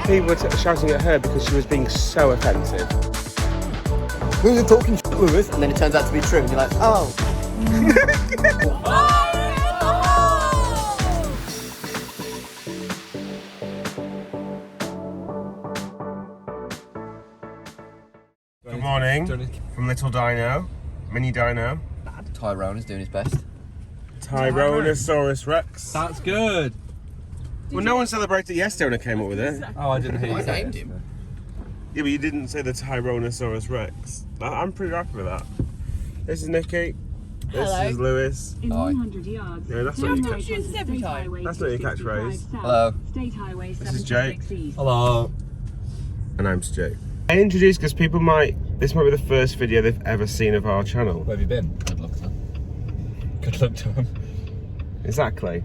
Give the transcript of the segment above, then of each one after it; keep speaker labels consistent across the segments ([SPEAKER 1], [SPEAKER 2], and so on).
[SPEAKER 1] people were shouting at her because she was being so offensive.
[SPEAKER 2] We were talking shit, Lewis, and then it turns out to be true, and you're like, oh.
[SPEAKER 1] Good morning from Little Dino, Mini Dino.
[SPEAKER 2] Tyrone is doing his best.
[SPEAKER 1] Tyrannosaurus Rex.
[SPEAKER 3] That's good.
[SPEAKER 1] Well, no one celebrated it yesterday when I came up with it.
[SPEAKER 3] Oh, I didn't hear
[SPEAKER 2] I
[SPEAKER 3] you say
[SPEAKER 2] named
[SPEAKER 3] it.
[SPEAKER 2] him.
[SPEAKER 1] Yeah, but you didn't say the Tyrannosaurus Rex. I'm pretty happy with that. This is Nikki. This
[SPEAKER 4] Hello.
[SPEAKER 1] is Lewis.
[SPEAKER 5] In
[SPEAKER 2] Hi.
[SPEAKER 5] 100 yards.
[SPEAKER 1] Yeah, that's
[SPEAKER 5] turn
[SPEAKER 1] not your
[SPEAKER 5] right
[SPEAKER 4] catch-
[SPEAKER 5] onto
[SPEAKER 4] this every
[SPEAKER 5] State
[SPEAKER 4] time.
[SPEAKER 5] Highway
[SPEAKER 1] That's not your
[SPEAKER 5] 265
[SPEAKER 1] catchphrase.
[SPEAKER 5] south,
[SPEAKER 2] Hello.
[SPEAKER 5] State Highway
[SPEAKER 1] This is Jake.
[SPEAKER 5] 766 east.
[SPEAKER 3] Hello.
[SPEAKER 1] And I'm Stu. I introduced because people this might be the first video they've ever seen of our channel.
[SPEAKER 3] Where have you been?
[SPEAKER 2] Good luck, sir.
[SPEAKER 3] Good luck to him.
[SPEAKER 1] Exactly.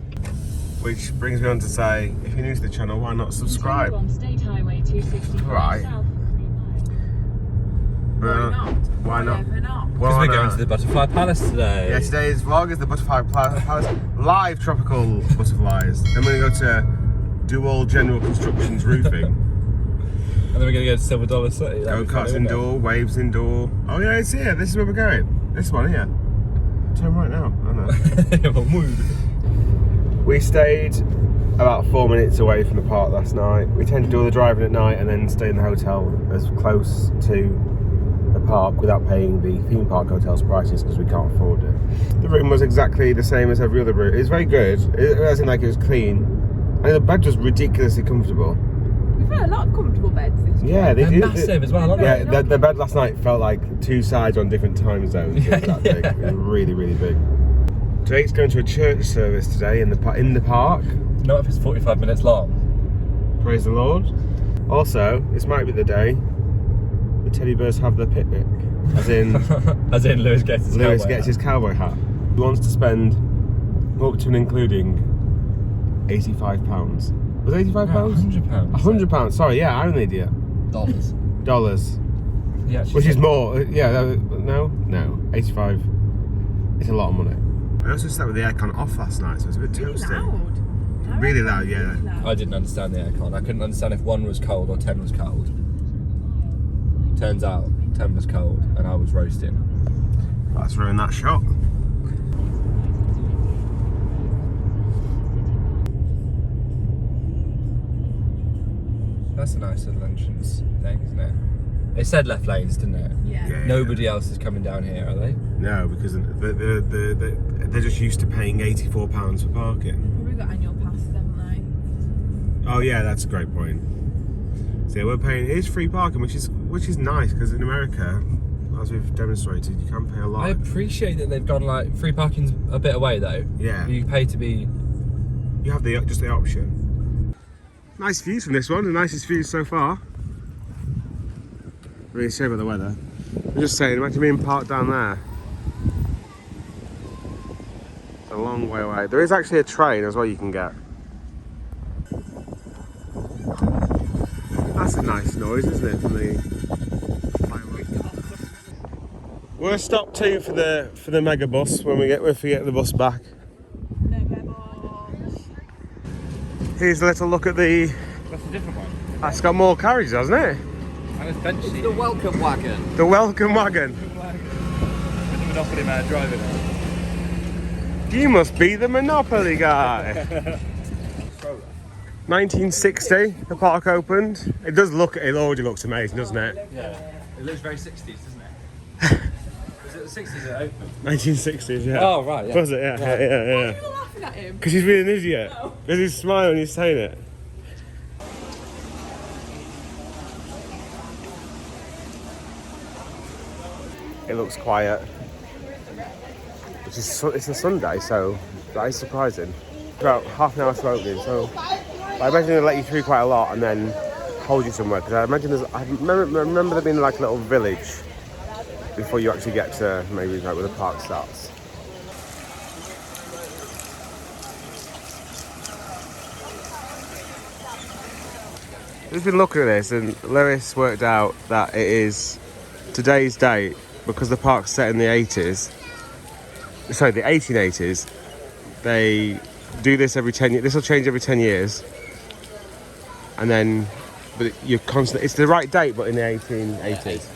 [SPEAKER 1] Which brings me on to say, if you're new to the channel, why not subscribe?
[SPEAKER 5] On State Highway 265
[SPEAKER 1] Right.
[SPEAKER 5] south.
[SPEAKER 1] Why not?
[SPEAKER 3] Because we're going to the Butterfly Palace today.
[SPEAKER 1] Yeah, today's vlog is the Butterfly Palace live tropical butterflies. Then we're going to go to Dual General Construction's roofing.
[SPEAKER 3] And then we're going to go to Silver Dollar City.
[SPEAKER 1] Go karts indoor, waves indoor. Oh yeah, it's here. This is where we're going. This one here. Turn right now. I know. We stayed about 4 minutes away from the park last night. We tend to do all the driving at night and then stay in the hotel as close to the park without paying the theme park hotel's prices because we can't afford it. The room was exactly the same as every other room. It was very good. It wasn't like it was clean. And the bed was ridiculously comfortable.
[SPEAKER 4] We've had a lot of comfortable beds this year.
[SPEAKER 1] Yeah,
[SPEAKER 3] They're massive as well, aren't
[SPEAKER 1] Yeah,
[SPEAKER 3] they?
[SPEAKER 1] the bed last night felt like two sides on different time zones. It was that big. It was really, really big. Jake's going to a church service today in the park.
[SPEAKER 3] Not if it's 45 minutes long.
[SPEAKER 1] Praise the Lord. Also, this might be the day the teddy bears have their picnic. As in,
[SPEAKER 3] As in Lewis gets his
[SPEAKER 1] Lewis
[SPEAKER 3] cowboy
[SPEAKER 1] gets
[SPEAKER 3] hat.
[SPEAKER 1] his cowboy hat. He wants to spend up to and including £85. Was it £85?
[SPEAKER 3] No, £100.
[SPEAKER 1] £100. Sorry, yeah, I'm an idiot.
[SPEAKER 2] Dollars.
[SPEAKER 1] Dollars.
[SPEAKER 3] Yeah,
[SPEAKER 1] Which is more, yeah, no, 85. It's a lot of money. I also slept with the aircon off last night, so it was a bit toasty.
[SPEAKER 4] Loud.
[SPEAKER 1] Really loud, yeah.
[SPEAKER 3] I didn't understand the aircon. I couldn't understand if 1 was cold or 10 was cold. Turns out 10 was cold and I was roasting.
[SPEAKER 1] Let's ruin that shot.
[SPEAKER 3] That's a nice little entrance thing, isn't it? It said left lanes, didn't it?
[SPEAKER 4] Yeah.
[SPEAKER 1] Yeah.
[SPEAKER 3] Nobody else is coming down here, are they?
[SPEAKER 1] No, because they're just used to paying £84 for parking.
[SPEAKER 4] Probably got annual passes, haven't
[SPEAKER 1] Oh yeah, that's a great point. So yeah, we're paying. It is free parking, which is nice because in America, as we've demonstrated, you can pay a lot.
[SPEAKER 3] I appreciate that they've gone like free parking's a bit away though.
[SPEAKER 1] Yeah.
[SPEAKER 3] You pay to be.
[SPEAKER 1] You have just the option. Nice views from this one. The nicest views so far. Really sorry about the weather. I'm just saying, imagine being parked down there. It's a long way away. There is actually a train as well you can get. That's a nice noise, isn't it, from the highway? We're gonna stop too for the mega bus when we get the bus back. Here's a little look at the.
[SPEAKER 3] That's a different one.
[SPEAKER 1] That's got more carriages, hasn't it?
[SPEAKER 3] And it's bench seat.
[SPEAKER 2] The welcome wagon.
[SPEAKER 1] The welcome wagon.
[SPEAKER 3] With the Monopoly man driving it.
[SPEAKER 1] You must be the Monopoly guy. 1960, the park opened. It already looks amazing, doesn't it?
[SPEAKER 3] Yeah. It looks very 60s, doesn't it? Was it the 60s that opened?
[SPEAKER 1] 1960s, yeah.
[SPEAKER 3] Oh, right, yeah.
[SPEAKER 1] Was it? Yeah.
[SPEAKER 4] you? You're laughing at him.
[SPEAKER 1] Because he's being an idiot. Because he's smiling when he's saying it. It looks quiet. It's a Sunday, so that is surprising. About half an hour to opening, so I imagine they'll let you through quite a lot and then hold you somewhere. Because I imagine I remember there being like a little village before you actually get to maybe like where the park starts. We've been looking at this and Lewis worked out that it is today's date because the park's set in the 80s. Sorry, the 1880s. They do this every 10 years. This will change every 10 years. And then but you're constant. It's the right date, but in the 1880s.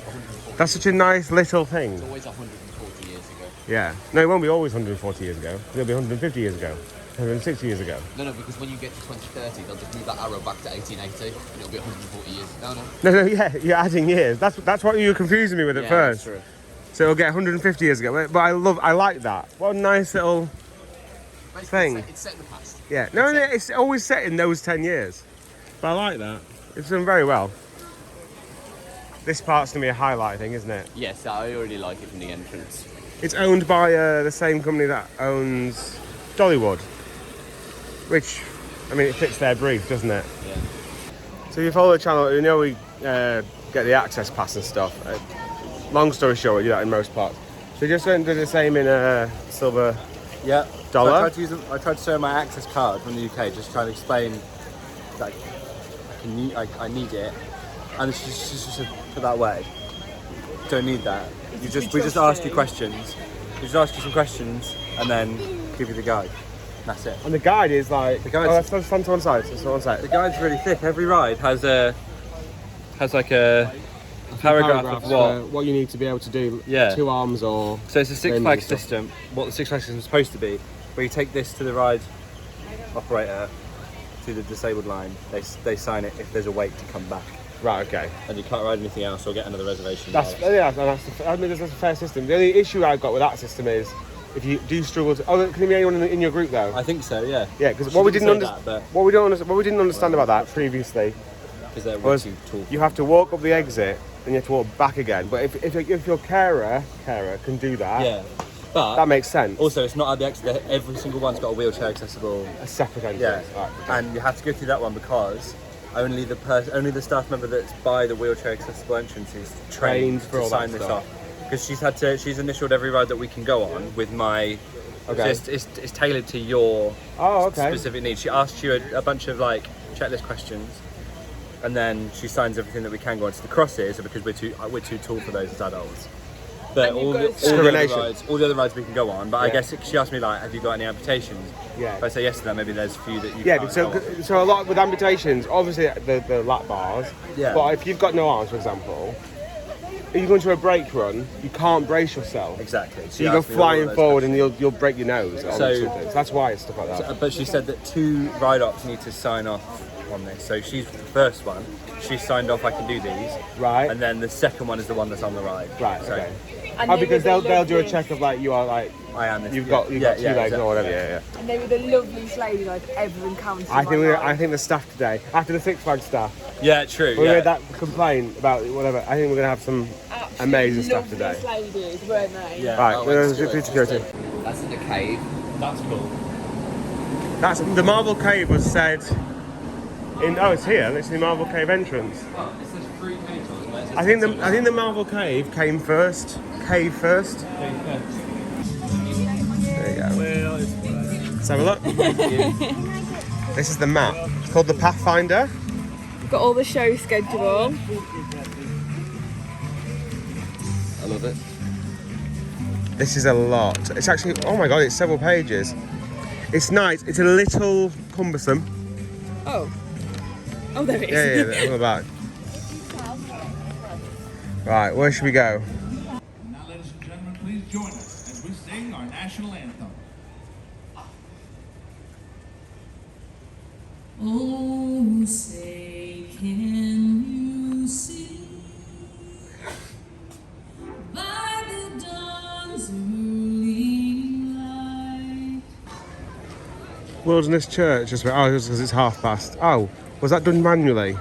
[SPEAKER 1] That's such a nice little thing.
[SPEAKER 2] It's always 140 years ago.
[SPEAKER 1] Yeah. No, it won't be always 140 years ago. It'll be 150 years ago. 160 years ago.
[SPEAKER 2] No, because when you get to 2030, they'll just move that arrow back to 1880, and it'll be 140 years.
[SPEAKER 1] No, yeah, you're adding years. That's what you were confusing me with at first.
[SPEAKER 2] That's true.
[SPEAKER 1] So it'll get 150 years ago. But I like that. What a nice little thing.
[SPEAKER 2] It's set in the past.
[SPEAKER 1] Yeah. No, it's always set in those 10 years. But I like that. It's done very well. This part's gonna be a highlight thing, isn't it?
[SPEAKER 2] Yes, I already like it from the entrance.
[SPEAKER 1] It's owned by the same company that owns Dollywood. Which, I mean, it fits their brief, doesn't it?
[SPEAKER 2] Yeah.
[SPEAKER 1] So you follow the channel, you know we get the access pass and stuff. Long story short, we do that in most parts. So you just went and did the same in silver
[SPEAKER 3] Yeah.
[SPEAKER 1] dollar.
[SPEAKER 3] So I tried to show my access card from the UK, just trying to explain that I need it, and she just put that way. Don't need that. We just ask you questions. We just ask you some questions and then give you the guide. That's it.
[SPEAKER 1] And the guide is like,
[SPEAKER 3] guide's-
[SPEAKER 1] let's stand to one side. Stand to one side.
[SPEAKER 3] The guide's really thick. Every ride has like a paragraph of
[SPEAKER 1] what you need to be able to do.
[SPEAKER 3] Yeah.
[SPEAKER 1] 2 arms or.
[SPEAKER 3] So it's a Six
[SPEAKER 1] Then
[SPEAKER 3] Flags
[SPEAKER 1] stuff.
[SPEAKER 3] system. What the Six Flags system is supposed to be, where you take this to the ride operator, to the disabled line. They sign it if there's a wait to come back,
[SPEAKER 1] Right. Okay.
[SPEAKER 3] and you can't ride anything else or get another reservation.
[SPEAKER 1] That's I mean that's a fair system. The only issue I've got with that system is if you do struggle to. Oh, can there be anyone in your group though?
[SPEAKER 3] I think so. Yeah.
[SPEAKER 1] Yeah, because
[SPEAKER 3] Well,
[SPEAKER 1] what
[SPEAKER 3] she
[SPEAKER 1] we
[SPEAKER 3] didn't
[SPEAKER 1] didn't
[SPEAKER 3] say
[SPEAKER 1] understand,
[SPEAKER 3] that,
[SPEAKER 1] what we didn't understand about that previously
[SPEAKER 3] because they're way
[SPEAKER 1] was
[SPEAKER 3] too tall.
[SPEAKER 1] you have to walk up the exit and you have to walk back again. But if your carer can do that,
[SPEAKER 3] Yeah. But
[SPEAKER 1] that makes sense.
[SPEAKER 3] also, it's not at the exit. Every single one's got a wheelchair accessible.
[SPEAKER 1] A separate entrance.
[SPEAKER 3] Yeah.
[SPEAKER 1] Right, okay.
[SPEAKER 3] And you have to go through that one because only the staff member that's by the wheelchair accessible entrance is trained
[SPEAKER 1] for
[SPEAKER 3] to
[SPEAKER 1] all that
[SPEAKER 3] sign this
[SPEAKER 1] stuff.
[SPEAKER 3] off. Because she's initialed every ride that we can go on with my.
[SPEAKER 1] Okay.
[SPEAKER 3] So it's tailored to your specific needs. She asks you a bunch of like checklist questions, and then she signs everything that we can go on. So the crosses are because we're too tall for those as adults. But
[SPEAKER 4] And you've
[SPEAKER 3] all
[SPEAKER 4] got
[SPEAKER 3] the,
[SPEAKER 4] to
[SPEAKER 1] Discrimination.
[SPEAKER 3] all the other rides we can go on. But I
[SPEAKER 1] Yeah.
[SPEAKER 3] guess she asked me like, have you got any amputations?
[SPEAKER 1] Yeah.
[SPEAKER 3] If I say yes to that, maybe there's a few that you
[SPEAKER 1] Yeah,
[SPEAKER 3] can't
[SPEAKER 1] so
[SPEAKER 3] go on.
[SPEAKER 1] so a lot with amputations, obviously the lap bars.
[SPEAKER 3] Yeah.
[SPEAKER 1] But if you've got no arms, for example, if you go into a brake run, you can't brace yourself.
[SPEAKER 3] Exactly.
[SPEAKER 1] So you go flying forward and you'll break your nose. Or
[SPEAKER 3] So-
[SPEAKER 1] something. So that's why it's stuff like that.
[SPEAKER 3] But she said that 2 ride-ups need to sign off on this. So she's the first one. She signed off. I can do these.
[SPEAKER 1] Right.
[SPEAKER 3] And then the second one is the one that's on the ride.
[SPEAKER 1] Right.
[SPEAKER 3] So
[SPEAKER 1] Okay.
[SPEAKER 4] And
[SPEAKER 1] Oh,
[SPEAKER 4] they
[SPEAKER 1] because
[SPEAKER 4] were the
[SPEAKER 1] they'll do a
[SPEAKER 4] lovely-
[SPEAKER 1] check of like you are like
[SPEAKER 3] I am. This,
[SPEAKER 1] you've got two legs
[SPEAKER 3] exactly.
[SPEAKER 1] or whatever. Yeah.
[SPEAKER 4] And they were the loveliest ladies I've ever encountered.
[SPEAKER 1] I think the staff today, after the Six Flags staff,
[SPEAKER 3] Yeah, true.
[SPEAKER 1] when we
[SPEAKER 3] Yeah.
[SPEAKER 1] made that complaint about whatever, I think we're gonna have some amazing stuff today.
[SPEAKER 4] ladies, weren't they?
[SPEAKER 3] Yeah.
[SPEAKER 1] Right,
[SPEAKER 2] Oh,
[SPEAKER 1] there's
[SPEAKER 2] let's do it.
[SPEAKER 1] security.
[SPEAKER 2] That's in the cave.
[SPEAKER 3] That's cool.
[SPEAKER 1] That's the Marble Cave was said in. Oh, it's here. It's the Marble Cave entrance.
[SPEAKER 3] Oh, it says 3 pages.
[SPEAKER 1] I think the Marble Cave came first. Cave first. There you go. Let's have a look. This is the map. It's called the Pathfinder.
[SPEAKER 4] Got all the show schedule.
[SPEAKER 2] I love it.
[SPEAKER 1] This is a lot. It's actually, oh my god, it's several pages. It's nice. It's a little cumbersome.
[SPEAKER 4] Oh, there it is.
[SPEAKER 1] Yeah, on the back. Right, where should we go?
[SPEAKER 6] Now, ladies and gentlemen, please join us as we sing our national anthem.
[SPEAKER 7] Oh, say, can you see by the dawn's early light?
[SPEAKER 1] Wilderness Church. Just because it's 1:30. Oh, was that done manually?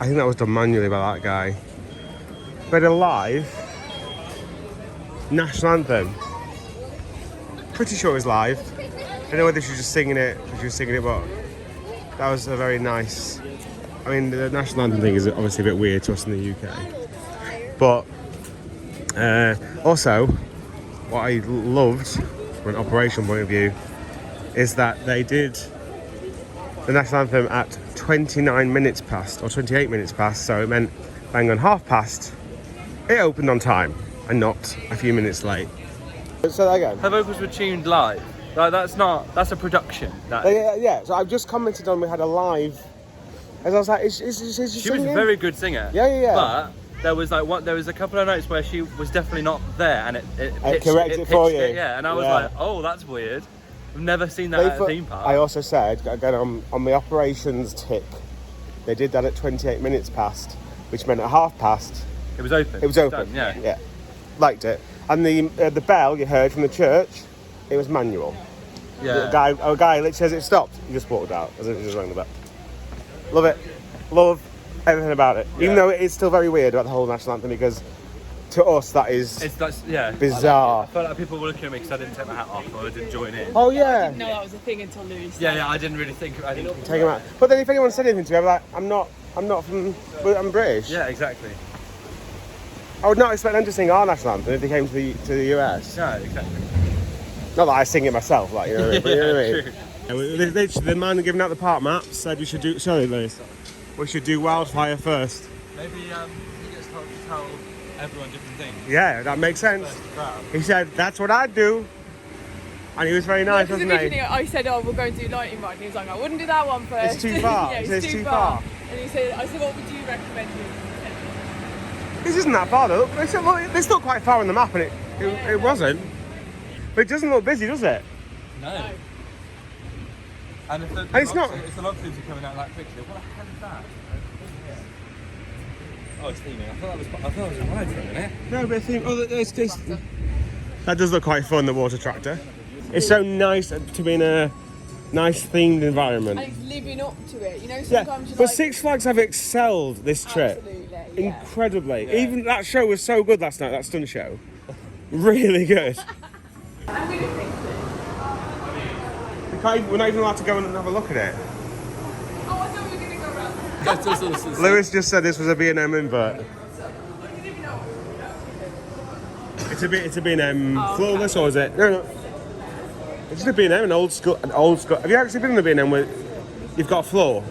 [SPEAKER 1] I think that was done manually by that guy. But a live national anthem. Pretty sure it was live. I don't know whether she was just singing it, but that was a very nice. I mean, the national anthem thing is obviously a bit weird to us in the UK. But also, what I loved from an operational point of view is that they did the national anthem at 29 minutes past or 28 minutes past, so it meant bang on 1:30 it opened on time and not a few minutes late. Say that again.
[SPEAKER 3] Her vocals were tuned live. Like that's a production.
[SPEAKER 1] Yeah, so I've just commented on we had a live As I was like, is she
[SPEAKER 3] She was a
[SPEAKER 1] singing?
[SPEAKER 3] very good singer.
[SPEAKER 1] Yeah.
[SPEAKER 3] But there was a couple of notes where she was definitely not there, and it
[SPEAKER 1] corrected it for
[SPEAKER 3] pitched
[SPEAKER 1] you.
[SPEAKER 3] it, yeah, and I was
[SPEAKER 1] Yeah.
[SPEAKER 3] like, oh, that's weird. I've never seen that at a theme park.
[SPEAKER 1] I also said, again, on the operations tick, they did that at 28 minutes past, which meant at half past,
[SPEAKER 3] It was open.
[SPEAKER 1] it was open.
[SPEAKER 3] Done, yeah.
[SPEAKER 1] Yeah. Liked it. And the bell you heard from the church, it was manual.
[SPEAKER 3] Yeah.
[SPEAKER 1] A guy literally says it stopped. He just walked out as if he just rang the bell. Love it. Love everything about it. Even though it is still very weird about the whole national anthem, because to us that is bizarre.
[SPEAKER 3] I felt like people were looking at me because I didn't take my hat off or I didn't join in.
[SPEAKER 1] Oh yeah.
[SPEAKER 4] No, that was a thing until Louis.
[SPEAKER 3] Yeah, I didn't really think. I didn't
[SPEAKER 1] Take him out. But then if anyone said anything to me, I'd be like, I'm not I'm British.
[SPEAKER 3] Yeah, exactly.
[SPEAKER 1] I would not expect them to sing our national anthem if they came to the US.
[SPEAKER 3] No, exactly.
[SPEAKER 1] Not that I sing it myself, like, you know what I mean? But you know what I mean?
[SPEAKER 3] True.
[SPEAKER 1] The man giving out the park maps said we should do. Sorry, Lewis. We should do wildfire first.
[SPEAKER 3] Maybe he gets told to tell everyone different things.
[SPEAKER 1] Yeah, that makes sense. He said that's what I'd do, and he was very nice, wasn't
[SPEAKER 4] Originally,
[SPEAKER 1] he?
[SPEAKER 4] I said, "Oh, we'll go and do lightning rod." And he was like, "I wouldn't do that one first.
[SPEAKER 1] It's too far.
[SPEAKER 4] yeah,
[SPEAKER 1] It's too far.
[SPEAKER 4] And he said, "I said, what would you recommend?"
[SPEAKER 1] This isn't that far though. It's still quite far on the map, and it wasn't. But it doesn't look busy, does it?
[SPEAKER 3] No. And if
[SPEAKER 1] And it's not.
[SPEAKER 3] If the log flumes are coming out that quickly, what the hell is that? Oh, it's steaming. I thought it was a ride for a minute.
[SPEAKER 1] No, but I think that does look quite fun. The water tractor. It's so nice to be in a nice themed environment.
[SPEAKER 4] And it's living up to it. You know,
[SPEAKER 1] Yeah,
[SPEAKER 4] sometimes you're
[SPEAKER 1] but
[SPEAKER 4] like,
[SPEAKER 1] Six Flags have excelled this trip
[SPEAKER 4] absolutely, yeah.
[SPEAKER 1] incredibly. Even that show was so good last night. That stunt show, really good.
[SPEAKER 4] I'm gonna fix it.
[SPEAKER 1] We're not even allowed to go and have a look at it.
[SPEAKER 4] Oh, I thought we were gonna go around.
[SPEAKER 1] Lewis just said this was a B&M invert. It's a B&M flawless, or is it? No. It's just a B&M, an old school. Have you actually been in the B&M where you've got a floor?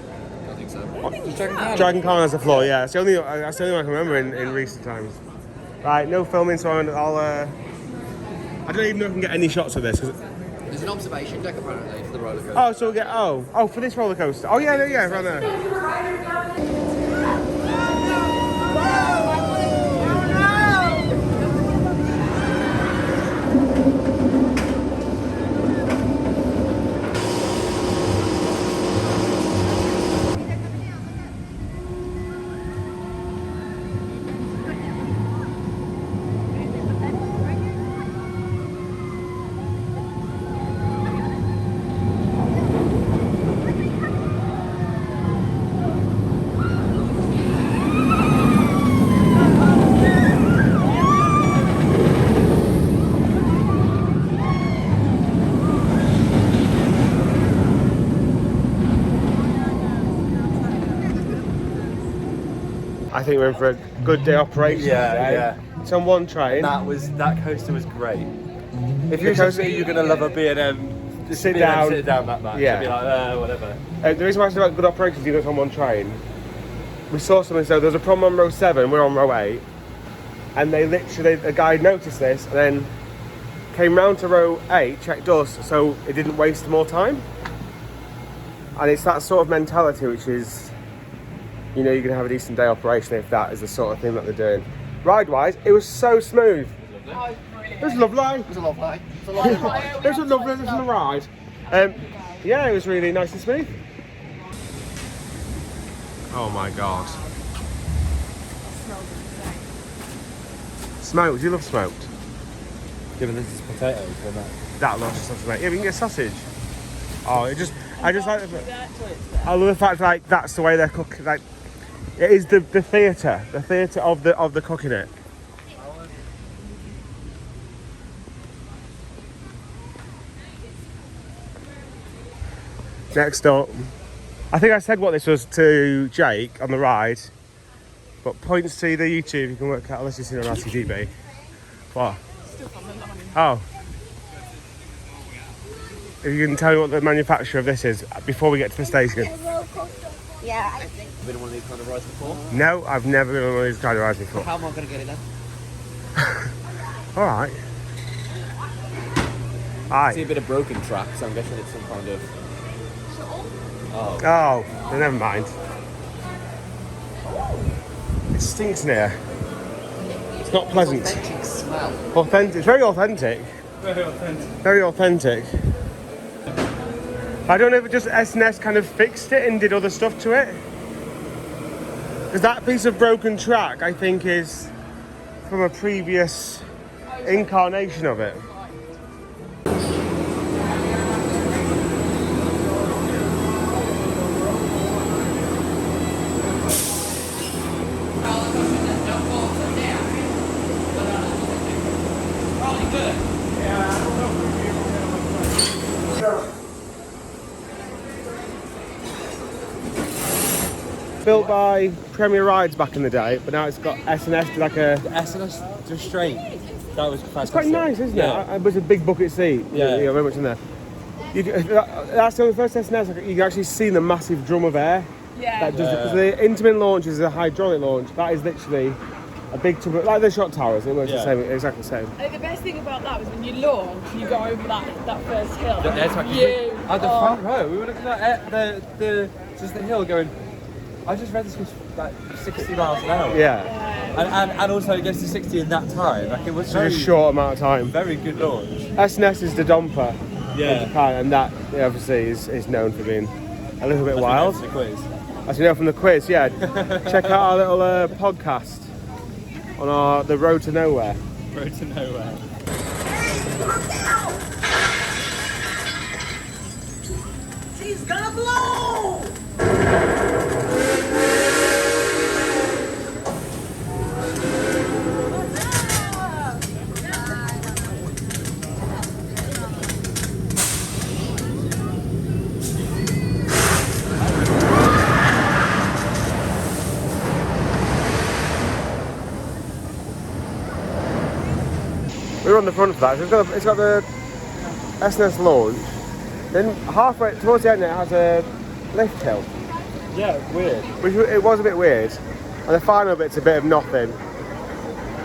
[SPEAKER 2] I think so.
[SPEAKER 1] Dragon Con has a floor, yeah. That's the only one I can remember in recent times. Right, no filming, so I'll I don't even know if I can get any shots of this.
[SPEAKER 2] There's an observation deck apparently for the roller coaster.
[SPEAKER 1] Oh, so we'll get for this roller coaster. Oh yeah, right there. I think we're in for a good day operation.
[SPEAKER 3] Yeah.
[SPEAKER 1] It's on one train.
[SPEAKER 3] That coaster was great. If you're gonna love a B&M, just
[SPEAKER 1] Sit
[SPEAKER 3] B&M,
[SPEAKER 1] down.
[SPEAKER 3] sit down that much.
[SPEAKER 1] Yeah.
[SPEAKER 3] Be like, whatever.
[SPEAKER 1] The reason why I said about good operations, you go on one train. We saw something, so there was a problem on row 7, we're on row 8, and a guy noticed this and then came round to row 8, checked us, so it didn't waste more time. And it's that sort of mentality which is, you know, you're going to have a decent day operation if that is the sort of thing that they're doing. Ride-wise, it was so smooth. It was lovely.
[SPEAKER 2] It was a lovely. It was a lovely ride.
[SPEAKER 1] It was a lovely little ride. Yeah, it was really nice and smooth. Oh my god. Smoked, you love smoked.
[SPEAKER 3] Given this is potatoes, then that.
[SPEAKER 1] That looks sausage, mate. Yeah, we can get sausage. Oh, I just like I love the fact like that's the way they're cooking. Like it is the theatre of the cooking it. Next up, I think I said what this was to Jake on the ride, but points to the YouTube you can work out unless you've seen it on RTDB. What? Oh. If you can tell me what the manufacturer of this is before we get to the station.
[SPEAKER 8] Yeah.
[SPEAKER 2] Have you been on one of these kind of rides before?
[SPEAKER 1] No, I've never been on one of these kind of rides before.
[SPEAKER 2] How am I going to get it then?
[SPEAKER 1] Alright.
[SPEAKER 2] I see a bit of broken track, so I'm guessing it's some kind of...
[SPEAKER 1] Oh, then never mind. It stinks in here. It's not pleasant.
[SPEAKER 2] Authentic smell.
[SPEAKER 1] Authentic. Very authentic.
[SPEAKER 3] Very authentic.
[SPEAKER 1] Very authentic. I don't know if it just S&S kind of fixed it and did other stuff to it. Because that piece of broken track, I think, is from a previous incarnation of it. Built by Premier Rides back in the day, but now it's got S&S like a...
[SPEAKER 3] The S&S restraint. That was fantastic.
[SPEAKER 1] It's quite nice, isn't
[SPEAKER 3] Yeah.
[SPEAKER 1] it? It was a big bucket seat.
[SPEAKER 3] Yeah.
[SPEAKER 1] Very much in there. That's the first S&S you can actually see the massive drum of air.
[SPEAKER 4] Yeah.
[SPEAKER 1] That does it, 'cause the Intamin launch is a hydraulic launch. That is literally a big tub, like the shot towers. It works the same, exactly the same.
[SPEAKER 4] The best thing about that was when you launch, you go over that first hill.
[SPEAKER 3] The air track.
[SPEAKER 4] You
[SPEAKER 3] At the
[SPEAKER 4] are-
[SPEAKER 3] front row, we were looking at just the hill going, I just read this was like 60 miles an hour.
[SPEAKER 1] Yeah,
[SPEAKER 3] And also it gets to 60 in that time. Like it was
[SPEAKER 1] so
[SPEAKER 3] very,
[SPEAKER 1] just a short amount of time.
[SPEAKER 3] very good launch.
[SPEAKER 1] S&S is the dumper in
[SPEAKER 3] Yeah.
[SPEAKER 1] Japan, and that obviously is known for being a little bit wild.
[SPEAKER 3] The quiz.
[SPEAKER 1] As we know from the quiz, yeah. Check out our little podcast on the road to nowhere.
[SPEAKER 3] Road to nowhere.
[SPEAKER 7] She's gonna blow!
[SPEAKER 1] We were on the front for that. So it's got the S&S launch. Then halfway towards the end, it has a lift hill,
[SPEAKER 3] Yeah, weird.
[SPEAKER 1] which it was a bit weird. And the final bit's a bit of nothing.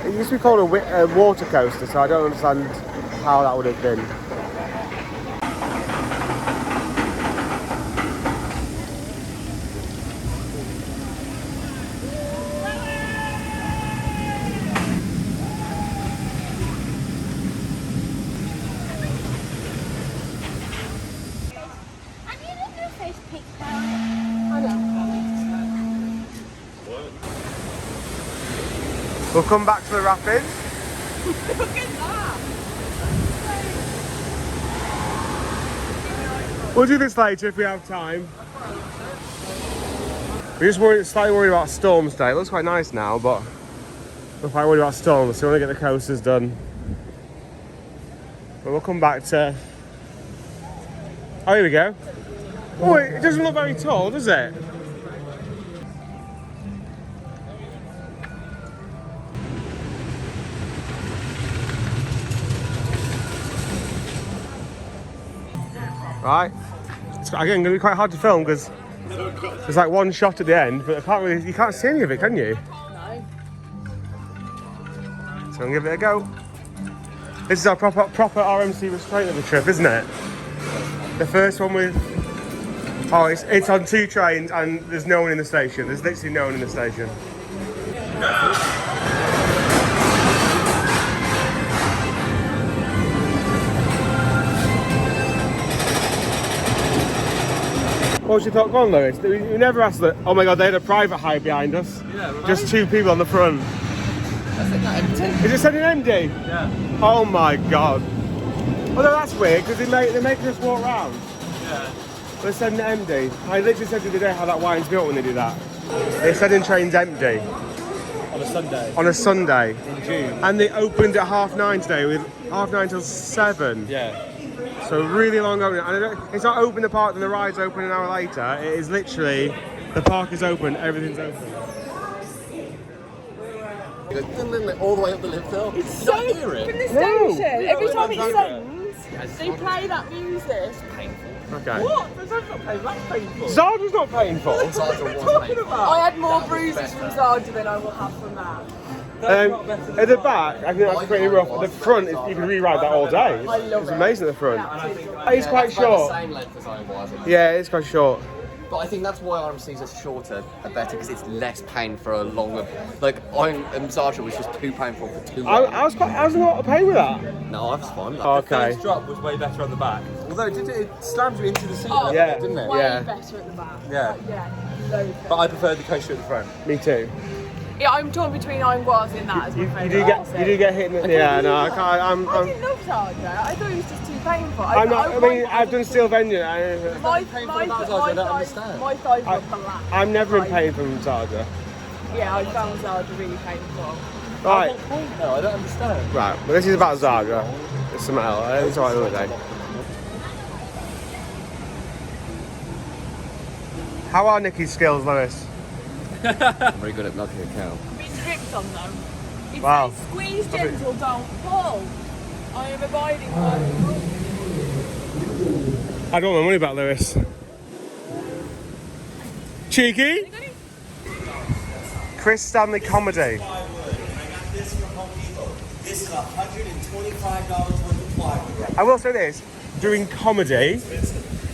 [SPEAKER 1] It used to be called a water coaster, so I don't understand how that would have been. We'll come back to the rapids. We'll do this later if we have time. We're just slightly worried about storms today. It looks quite nice now, but we're quite worried about storms, so we want to get the coasters done. But we'll come back to... Oh, here we go. Oh, it doesn't look very tall, does it? Right, it's again going to be quite hard to film because there's like one shot at the end, but you can't see any of it, can you?
[SPEAKER 4] No.
[SPEAKER 1] So I'm going to give it a go. This is our proper RMC restraint of the trip, isn't it? The first one with... Oh, it's on 2 trains and there's no one in the station. There's literally no one in the station. What was your thought going, Lewis? We never asked that. Oh my god, they had a private hire behind us.
[SPEAKER 3] Yeah, right.
[SPEAKER 1] Just 2 people on the front.
[SPEAKER 2] I think that empty.
[SPEAKER 1] Is it sending empty?
[SPEAKER 3] Yeah.
[SPEAKER 1] Oh my god. Although that's weird because they're making us walk round.
[SPEAKER 3] Yeah.
[SPEAKER 1] They're sending it empty. I literally said the other day how that winds me up when they do that. They're sending trains empty
[SPEAKER 3] On a Sunday.
[SPEAKER 1] on a Sunday.
[SPEAKER 3] In June.
[SPEAKER 1] And they opened at 9:30 today with 9:30 till 7.
[SPEAKER 3] Yeah.
[SPEAKER 1] So really long opening. And it's not open the park, then the ride's open an hour later. It is literally, the park is open, everything's open.
[SPEAKER 2] All the way up the lift hill.
[SPEAKER 4] It's so
[SPEAKER 2] You don't hear it.
[SPEAKER 4] from the
[SPEAKER 1] No.
[SPEAKER 4] station. Every time it
[SPEAKER 3] Over.
[SPEAKER 4] sends, they play that music. It's painful.
[SPEAKER 1] Okay.
[SPEAKER 3] What? That's not painful. That's painful.
[SPEAKER 1] Zarda's not painful.
[SPEAKER 4] I had more bruises from Zarda than I will have from that.
[SPEAKER 1] At the back, I think that's pretty rough. At the front, you can rewrite that all day.
[SPEAKER 4] I love
[SPEAKER 1] It's
[SPEAKER 4] it.
[SPEAKER 1] amazing at the front.
[SPEAKER 4] Yeah.
[SPEAKER 1] It's quite
[SPEAKER 2] It's about
[SPEAKER 1] short.
[SPEAKER 2] the same length as I was.
[SPEAKER 1] Yeah, it's quite short.
[SPEAKER 2] But I think that's why RMCs are shorter are better because it's less pain for a longer. Like Massager was just too painful for too long.
[SPEAKER 1] I was not pain with that.
[SPEAKER 2] No, I was fine with that.
[SPEAKER 1] Okay.
[SPEAKER 3] First drop was way better on the back. Although it slammed you into the seat,
[SPEAKER 4] Oh,
[SPEAKER 1] Yeah.
[SPEAKER 3] didn't it?
[SPEAKER 4] Way
[SPEAKER 1] Yeah.
[SPEAKER 4] better at the back.
[SPEAKER 3] Yeah.
[SPEAKER 4] Yeah, loads better.
[SPEAKER 3] But I preferred the coaster at the front.
[SPEAKER 1] Me too.
[SPEAKER 4] Yeah, I'm torn between Ironguas and that as my favourite.
[SPEAKER 1] You do get hit in the... Yeah, no, I can't...
[SPEAKER 4] I didn't love Sarge. I thought it was just too painful.
[SPEAKER 1] I've done Steel Vengeance.
[SPEAKER 4] My
[SPEAKER 3] understand.
[SPEAKER 4] thighs were black.
[SPEAKER 1] I'm never in pain from Sarger.
[SPEAKER 4] Yeah, I found Sarge really painful.
[SPEAKER 1] Right,
[SPEAKER 3] No, I don't understand.
[SPEAKER 1] right. Well, this is about Zarga. It's something else. It's all right another day. How are Nikki's skills, Lewis?
[SPEAKER 2] I'm very good at knocking a cow.
[SPEAKER 4] Been dripped on them. It
[SPEAKER 1] Wow.
[SPEAKER 4] says squeeze gentle, don't pull. I am abiding by the rules.
[SPEAKER 1] I don't want my money back, Lewis. Cheeky? Chris Stanley comedy.
[SPEAKER 8] I got this from Home Depot. This is $125 worth of plywood.
[SPEAKER 1] I will say this, doing comedy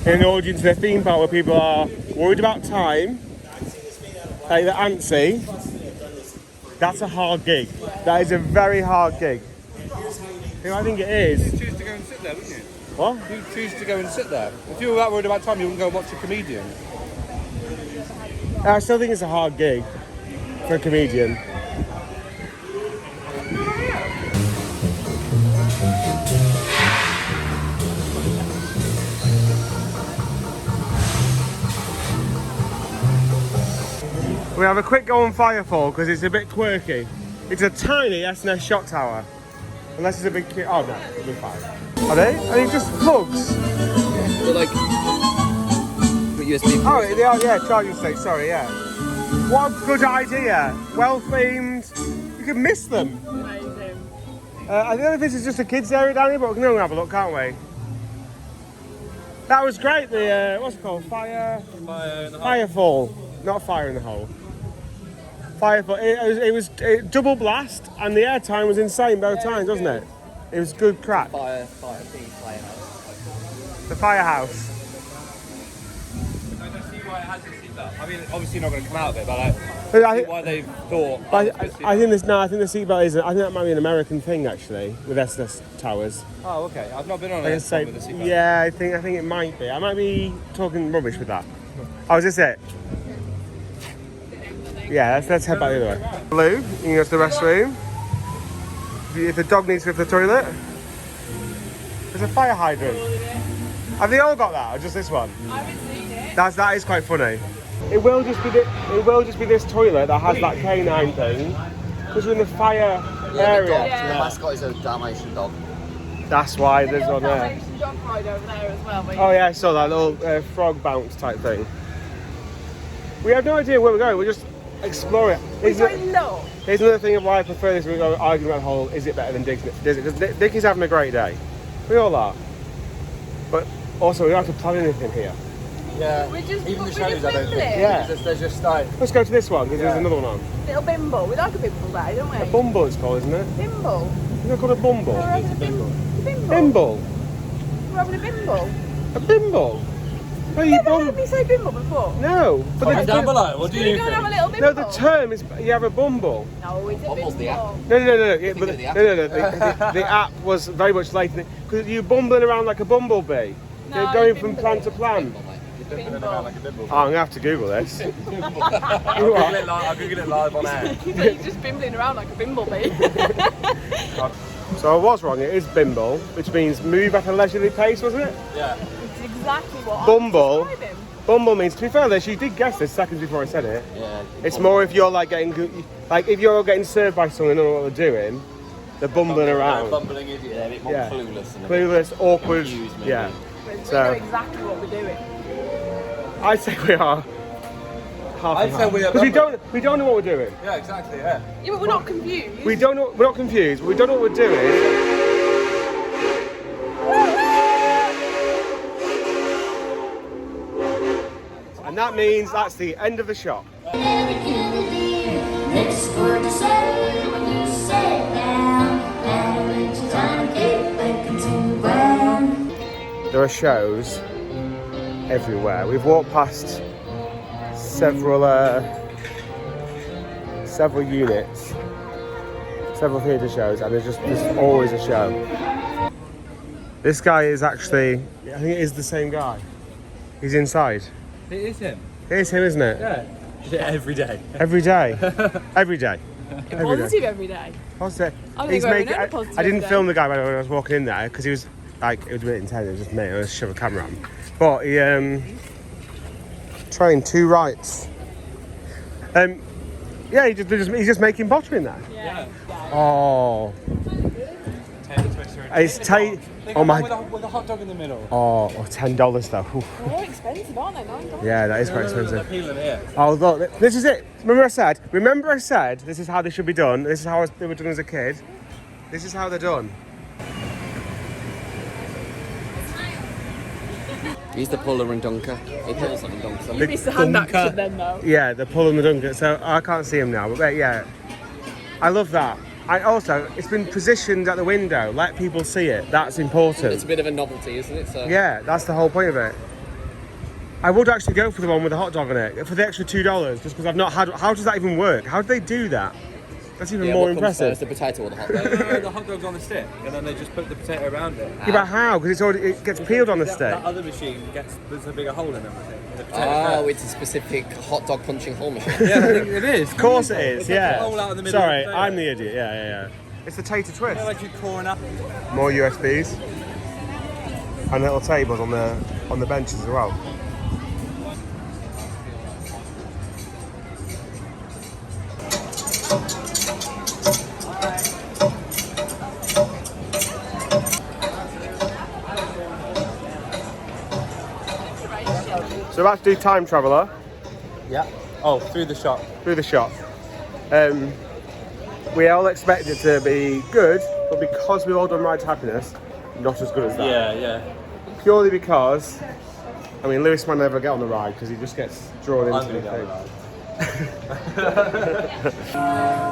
[SPEAKER 1] in an audience in a theme park where people are worried about time, like they're antsy, that's a hard gig. That is a very hard gig. You know, I think it is.
[SPEAKER 3] You'd choose to go and sit there, wouldn't you?
[SPEAKER 1] What?
[SPEAKER 3] You'd choose to go and sit there. If you were that worried about time, you wouldn't go and watch a comedian.
[SPEAKER 1] I still think it's a hard gig for a comedian. We have a quick go on Firefall because it's a bit quirky. It's a tiny SNS shot tower. Unless it's a big kid. Oh no, it'll be fine. Are they? Are they just plugs?
[SPEAKER 2] They're like USB.
[SPEAKER 1] Oh, they are, yeah, charging station, sorry, yeah. What a good idea. Well themed. You can miss them.
[SPEAKER 4] Amazing.
[SPEAKER 1] I don't know if this is just a kids area down here, but we can go and have a look, can't we? That was great, the, what's it called? Firefall. Not Fire in the Hole. Firefall. It was double blast, and the air time was insane both times, wasn't it? It was good crack.
[SPEAKER 2] Firehouse.
[SPEAKER 1] The Firehouse.
[SPEAKER 3] I don't see why it has a seatbelt. I mean, obviously you're not going to come out of it, but I
[SPEAKER 1] But I,
[SPEAKER 3] see why they thought.
[SPEAKER 1] I think this. No, I think the seatbelt isn't. I think that might be an American thing actually with SS towers.
[SPEAKER 3] Oh, okay. I've not been on
[SPEAKER 1] I
[SPEAKER 3] it
[SPEAKER 1] can say,
[SPEAKER 3] with the seatbelt.
[SPEAKER 1] yeah, I think it might be. I might be talking rubbish with that. Oh, is this it? Yeah, let's head back the other way. Blue, you can go to the restroom. If the dog needs to go to the toilet, there's a fire hydrant. Have they all got that, or just this one?
[SPEAKER 4] I haven't seen it.
[SPEAKER 1] That is quite funny. It will just be this toilet that has that canine thing, because we're in the fire area.
[SPEAKER 4] Yeah.
[SPEAKER 2] The mascot is a Dalmatian dog.
[SPEAKER 1] That's why there's one there.
[SPEAKER 4] Dalmatian dog ride over there as well.
[SPEAKER 1] Oh yeah, I saw that little frog bounce type thing. We have no idea where we're going. We're just explore it.
[SPEAKER 4] We don't know.
[SPEAKER 1] Here's another thing of why I prefer this. We're going arguing about the whole is it better than Disney? Because Dicky's having a great day. We all are. But also we don't have to plan anything here.
[SPEAKER 3] Yeah.
[SPEAKER 4] Even
[SPEAKER 3] the shows, I don't think.
[SPEAKER 1] Yeah.
[SPEAKER 3] They're just like.
[SPEAKER 1] Let's go to this one because there's another one on.
[SPEAKER 4] Little bimble. We like a bimble day, don't we?
[SPEAKER 1] A bumble it's called, isn't it?
[SPEAKER 4] Bimble.
[SPEAKER 1] Isn't it called a bumble?
[SPEAKER 4] We're having a bimble.
[SPEAKER 1] Bimble.
[SPEAKER 4] We're having a bimble.
[SPEAKER 1] A bimble. No, you
[SPEAKER 4] Never heard me say bimble before.
[SPEAKER 1] No. But
[SPEAKER 3] Comment down below. What do
[SPEAKER 4] We're
[SPEAKER 3] you
[SPEAKER 4] going to have a
[SPEAKER 3] think?
[SPEAKER 4] little bimble.
[SPEAKER 1] no, the term is you have a bumble.
[SPEAKER 4] No, it's a
[SPEAKER 2] Bumble's the
[SPEAKER 4] bimble.
[SPEAKER 2] app.
[SPEAKER 1] No. Yeah, but
[SPEAKER 2] of the app.
[SPEAKER 1] no. The app was very much later because you're bumbling around like a bumblebee.
[SPEAKER 4] No,
[SPEAKER 1] You're going
[SPEAKER 4] it's
[SPEAKER 1] from
[SPEAKER 4] bimbling.
[SPEAKER 1] plant to plant.
[SPEAKER 4] Bimble.
[SPEAKER 1] Oh, I'm gonna have to Google this.
[SPEAKER 3] I'll Google it live on air.
[SPEAKER 4] He's just bimbling around like a bimblebee.
[SPEAKER 1] So I was wrong. It is bimble, which means move at a leisurely pace, wasn't it?
[SPEAKER 3] Yeah.
[SPEAKER 4] It's exactly what
[SPEAKER 1] Bumble.
[SPEAKER 4] I'm describing.
[SPEAKER 1] Bumble means, to be fair, she did guess this seconds before I said it.
[SPEAKER 2] Yeah.
[SPEAKER 1] It's more if you're like if you're getting served by someone and don't know what they're doing, they're bumbling around.
[SPEAKER 2] Bumbling idiot. Yeah, a bit more
[SPEAKER 1] Yeah.
[SPEAKER 2] clueless. And a bit
[SPEAKER 1] Clueless, awkward.
[SPEAKER 2] confused, maybe.
[SPEAKER 1] Yeah.
[SPEAKER 4] We know
[SPEAKER 1] So
[SPEAKER 4] exactly what we're doing.
[SPEAKER 1] I'd say we are.
[SPEAKER 3] I'd say we are.
[SPEAKER 1] Because we don't know what we're doing.
[SPEAKER 3] Yeah, exactly. Yeah.
[SPEAKER 4] Yeah, but we're not confused.
[SPEAKER 1] We're not confused. We don't know what we're doing. And that means that's the end of the shop. There are shows everywhere. We've walked past several units, several theatre shows, and there's always a show. This guy is actually, I think it is the same guy. He's inside.
[SPEAKER 3] It is him.
[SPEAKER 1] It is him, isn't it?
[SPEAKER 3] Yeah. Every day.
[SPEAKER 1] Every day. Every day. Every day.
[SPEAKER 4] Positive every day.
[SPEAKER 1] Positive.
[SPEAKER 4] I think we're never positive
[SPEAKER 1] I didn't
[SPEAKER 4] every day.
[SPEAKER 1] film the guy when I was walking in there because he was like, it was a bit intense. It was just me. I was shove a camera on. But he trained 2 rights. Yeah, he's just making pottery in there.
[SPEAKER 4] Yeah.
[SPEAKER 1] Oh.
[SPEAKER 3] Tater twister.
[SPEAKER 1] It's tight. Oh my.
[SPEAKER 3] With a hot dog in the middle.
[SPEAKER 1] Oh, $10 though. Oof.
[SPEAKER 4] They're expensive, aren't they? $9.
[SPEAKER 1] Yeah, that is quite
[SPEAKER 3] They're
[SPEAKER 1] expensive.
[SPEAKER 3] peeling here.
[SPEAKER 1] Oh look, this is it. Remember I said this is how they should be done. This is how they were done as a kid. This is how they're done.
[SPEAKER 2] He's the puller and dunker. He pulls them and dunks them.
[SPEAKER 4] You missed the hand action then, though.
[SPEAKER 1] Yeah, they're pulling the dunker. So I can't see him now, but yeah, I love that. I also, it's been positioned at the window. Let people see it. That's important.
[SPEAKER 2] It's a bit of a novelty, isn't it? So.
[SPEAKER 1] Yeah, that's the whole point of it. I would actually go for the one with the hot dog on it for the extra $2, just because I've not had. How does that even work? How do they do that? That's even more impressive.
[SPEAKER 2] First, the potato or the hot dog?
[SPEAKER 3] No, the hot dog's on the stick, and then they just put the potato around it.
[SPEAKER 1] Yeah, but how? Because it gets peeled on the stick.
[SPEAKER 3] That other machine there's a bigger hole in everything.
[SPEAKER 2] Oh, it's a specific hot dog punching hole machine.
[SPEAKER 3] Yeah, I think it is.
[SPEAKER 1] Of course it is. Yeah.
[SPEAKER 3] Hole out in the middle
[SPEAKER 1] Sorry,
[SPEAKER 3] of the
[SPEAKER 1] I'm the idiot. Yeah. It's the tater twist.
[SPEAKER 3] like you coring up.
[SPEAKER 1] More USBs and little tables on the benches as well. So we're about to do Time Traveller
[SPEAKER 3] Yeah. Oh, through the shop.
[SPEAKER 1] through the shop. We all expect it to be good, but because we've all done Ride to Happiness, not as good as that.
[SPEAKER 3] Yeah.
[SPEAKER 1] Purely because, I mean, Lewis might never get on the ride because he just gets drawn
[SPEAKER 3] I'm
[SPEAKER 1] into the
[SPEAKER 3] gonna
[SPEAKER 1] thing.
[SPEAKER 3] get on the ride.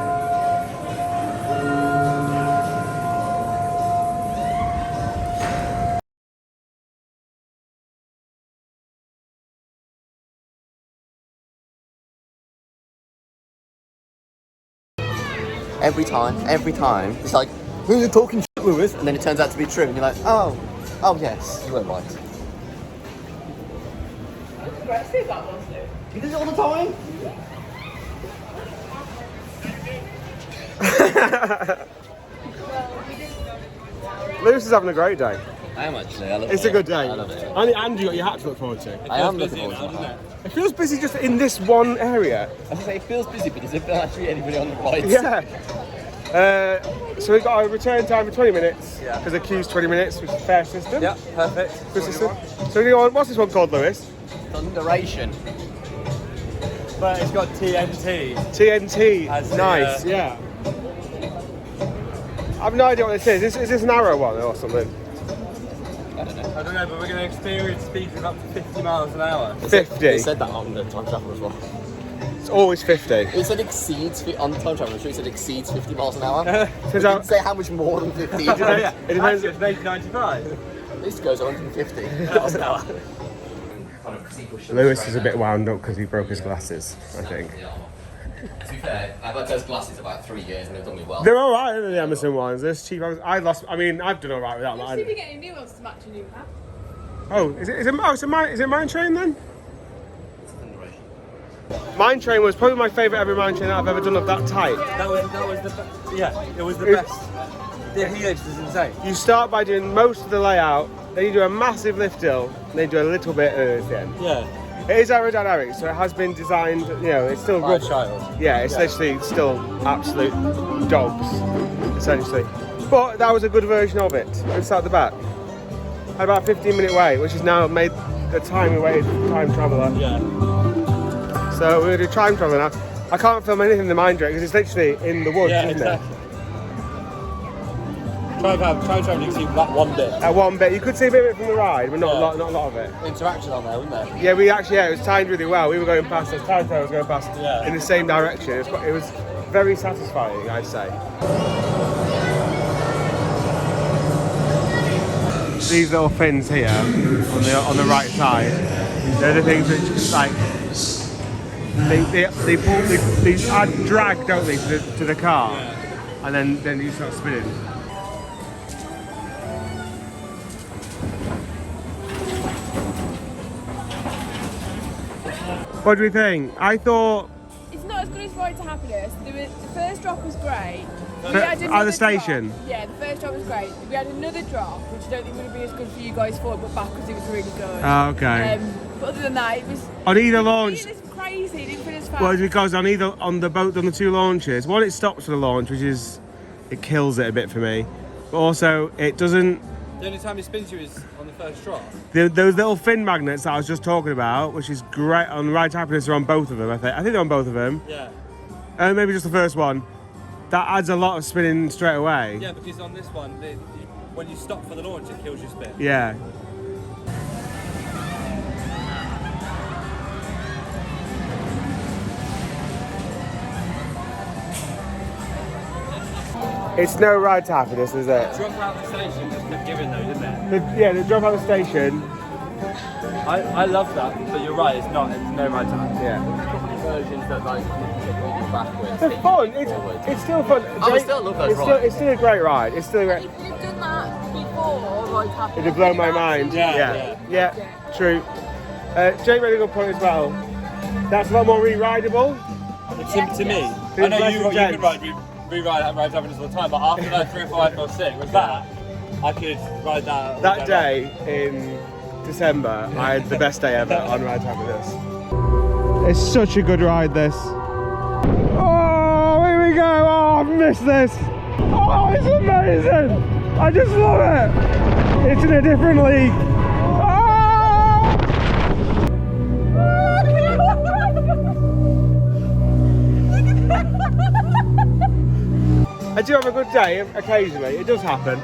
[SPEAKER 2] Every time, it's like, who are you talking shit, Lewis? And then it turns out to be true, and you're like, oh yes, you were right.
[SPEAKER 4] Aggressive that was, Lou.
[SPEAKER 2] You do it all the time?
[SPEAKER 1] Lewis is having a great day.
[SPEAKER 2] I am actually, I love it.
[SPEAKER 1] It's a good day.
[SPEAKER 2] I love it.
[SPEAKER 1] And you got your hat to look forward to.
[SPEAKER 2] I am looking forward to that.
[SPEAKER 1] It feels busy just in this one area.
[SPEAKER 2] I was gonna say, it feels busy, but does it feel actually anybody on the ride?
[SPEAKER 1] Yeah. So we've got a return time for 20 minutes.
[SPEAKER 3] Yeah.
[SPEAKER 1] Because the queue's 20 minutes, which is a fair system.
[SPEAKER 3] Yeah, perfect.
[SPEAKER 1] Good system. So what's this one called, Lewis?
[SPEAKER 2] Thunderation.
[SPEAKER 3] But it's got TNT.
[SPEAKER 1] TNT.
[SPEAKER 3] As the,
[SPEAKER 1] Nice, yeah. I have no idea what this is. Is this an arrow one or something?
[SPEAKER 2] I don't know.
[SPEAKER 3] I don't know, but we're going to experience speeds of up to 50 miles an hour.
[SPEAKER 1] 50.
[SPEAKER 2] They said that on the Time Traveller as well.
[SPEAKER 1] It's always 50.
[SPEAKER 2] It said exceeds, on the Time Traveller, I'm sure it said exceeds 50 miles an hour. It
[SPEAKER 1] Turns
[SPEAKER 2] didn't
[SPEAKER 1] out,
[SPEAKER 2] say how much more than 50.
[SPEAKER 1] it depends.
[SPEAKER 3] Actually, it's 1995.
[SPEAKER 2] This goes 150 miles an hour.
[SPEAKER 1] Lewis is a bit wound up because he broke his glasses, I think.
[SPEAKER 2] To be fair, I've had those glasses about 3 years and they've done me well.
[SPEAKER 1] They're alright, the Emerson ones. There's cheap ones. I've done alright without
[SPEAKER 4] See if you
[SPEAKER 1] that.
[SPEAKER 4] get any new ones to match your new hat.
[SPEAKER 1] Oh, is it Mine Train then? Mine Train was probably my favourite ever Mine Train that I've ever done of that type.
[SPEAKER 3] That was the best. Yeah, it was the best. The helix is insane.
[SPEAKER 1] You start by doing most of the layout, then you do a massive lift hill, and then you do a little bit at the end.
[SPEAKER 3] Yeah.
[SPEAKER 1] It is aerodynamic, so it has been designed, it's still
[SPEAKER 3] By a
[SPEAKER 1] rough.
[SPEAKER 3] child.
[SPEAKER 1] Yeah, it's literally still absolute dogs, essentially. But that was a good version of it. Let's start at the back. Had about a 15-minute wait, which has now made the time we waited for Time Traveller.
[SPEAKER 3] Yeah.
[SPEAKER 1] So we're going to do Time Traveller now. I can't film anything in the Mine Train because it's literally in the woods,
[SPEAKER 3] Yeah,
[SPEAKER 1] isn't
[SPEAKER 3] exactly. Try and travel, you can see that one bit.
[SPEAKER 1] it? At one bit. You could see a bit of it from the ride, but not,
[SPEAKER 3] Yeah.
[SPEAKER 1] not a lot of it.
[SPEAKER 3] Interaction on there, wasn't there?
[SPEAKER 1] Yeah, it was timed really well. We were going past, as Time Traveller was going past
[SPEAKER 3] Yeah.
[SPEAKER 1] in the same direction. It was very satisfying, I'd say. These little fins here on the right side, they're the things which they add drag, don't they, to the car, and then you start spinning. What do we think? I thought
[SPEAKER 4] It's not as good as Ride to Happiness. The first drop was great.
[SPEAKER 1] at the station.
[SPEAKER 4] Drop. Yeah, the first drop was great. We had another drop, which I don't think would be as good for you guys for, but back because it was really good.
[SPEAKER 1] Oh, okay.
[SPEAKER 4] But other than that, it was
[SPEAKER 1] On either launch.
[SPEAKER 4] It's crazy. It didn't feel as fast.
[SPEAKER 1] Well, it's because on the two launches, one, it stops for the launch, it kills it a bit for me. But also, it doesn't.
[SPEAKER 3] The only time he spins you is on the first drop.
[SPEAKER 1] Those little fin magnets that I was just talking about, which is great on Ride to Happiness, are on both of them. I think they're on both of them.
[SPEAKER 3] Yeah.
[SPEAKER 1] Maybe just the first one. That adds a lot of spinning straight away.
[SPEAKER 3] Yeah, because on this one, when you stop for the launch, it kills your spin.
[SPEAKER 1] Yeah. It's no Ride to Happiness, is it?
[SPEAKER 3] Drop out the station just kept giving though, didn't it?
[SPEAKER 1] Yeah, the drop out the station.
[SPEAKER 3] I love that, but you're right, it's no right time.
[SPEAKER 1] Yeah.
[SPEAKER 2] Versions that like you backwards.
[SPEAKER 1] It's fun. It's still fun.
[SPEAKER 2] I would still love those rides.
[SPEAKER 1] It's still a great ride. It's still a great.
[SPEAKER 4] If you've done that before, Ride to Happiness,
[SPEAKER 1] It'd blow my mind. Yeah. True. Jake made a good point as well. That's a lot more re-rideable.
[SPEAKER 3] To me, I know you can ride Happiness all the time, but after that 3, 4, 5, 6, with that, I could ride that.
[SPEAKER 1] That day in December, I had the best day ever on Ride to Happiness. It's such a good ride, this. Oh, here we go. Oh, I've missed this. Oh, it's amazing. I just love it. It's in a different league. I do have a good day occasionally, it does happen.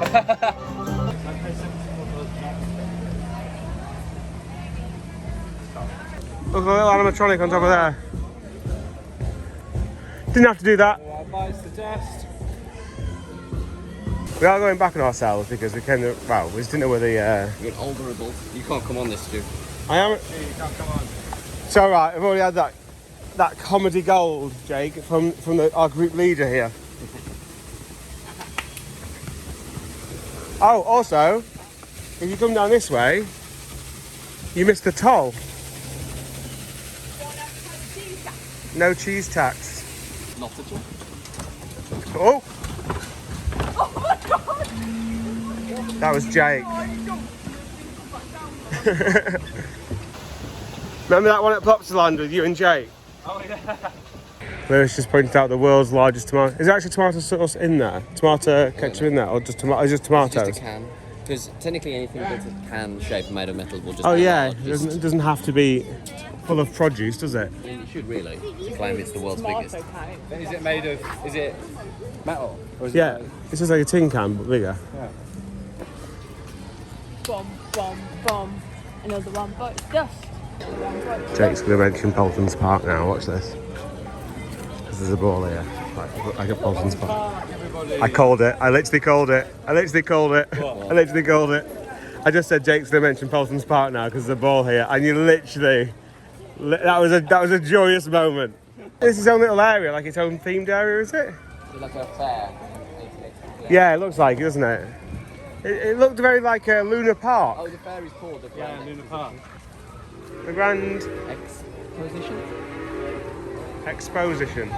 [SPEAKER 1] Look at a little animatronic on top of there. Didn't have to do that.
[SPEAKER 3] Bites the dust.
[SPEAKER 1] We are going back on ourselves because we came to, well, we just didn't know where the...
[SPEAKER 2] You're an older adult. You can't come on this, Stu.
[SPEAKER 1] I am...
[SPEAKER 3] You can't come on.
[SPEAKER 1] It's alright, I've already had that comedy gold, Jake, from our group leader here. Oh, also, if you come down this way, you miss the toll. No cheese tax.
[SPEAKER 2] Not at all.
[SPEAKER 1] Oh!
[SPEAKER 4] Oh my god!
[SPEAKER 1] That was Jake. Remember that one at Plopsaland with you and Jake?
[SPEAKER 3] Oh yeah.
[SPEAKER 1] Lewis just pointed out the world's largest tomato. Is there actually tomato sauce in there? Tomato ketchup in there, or just tomatoes?
[SPEAKER 2] It's just a can. Because technically anything that's a can shape made of metal will just
[SPEAKER 1] Oh
[SPEAKER 2] be
[SPEAKER 1] yeah,
[SPEAKER 2] large.
[SPEAKER 1] it doesn't have to be full of produce, does it?
[SPEAKER 2] It should really to claim it's the world's biggest.
[SPEAKER 3] Is it made of? Is it metal? Or is
[SPEAKER 1] Yeah,
[SPEAKER 3] It
[SPEAKER 1] it's just like a tin can but bigger.
[SPEAKER 4] Bomb, bomb, bomb. Another one, but it's dust.
[SPEAKER 1] Jake's going to mention Polton's Park now. Watch this. There's a ball here, like a Polton's Park. I called it. I literally called it. I just said Jake's going to mention Polton's Park now because there's a ball here, and you literally. That was a joyous moment. This is its own little area, like its own themed area, is it?
[SPEAKER 2] It's like a fair.
[SPEAKER 1] Yeah, it looks like it, doesn't it? It looked very like a Luna Park.
[SPEAKER 2] Oh, the fair is called the Grand
[SPEAKER 3] Luna Park.
[SPEAKER 1] The Grand
[SPEAKER 2] Exposition.
[SPEAKER 1] Exposition.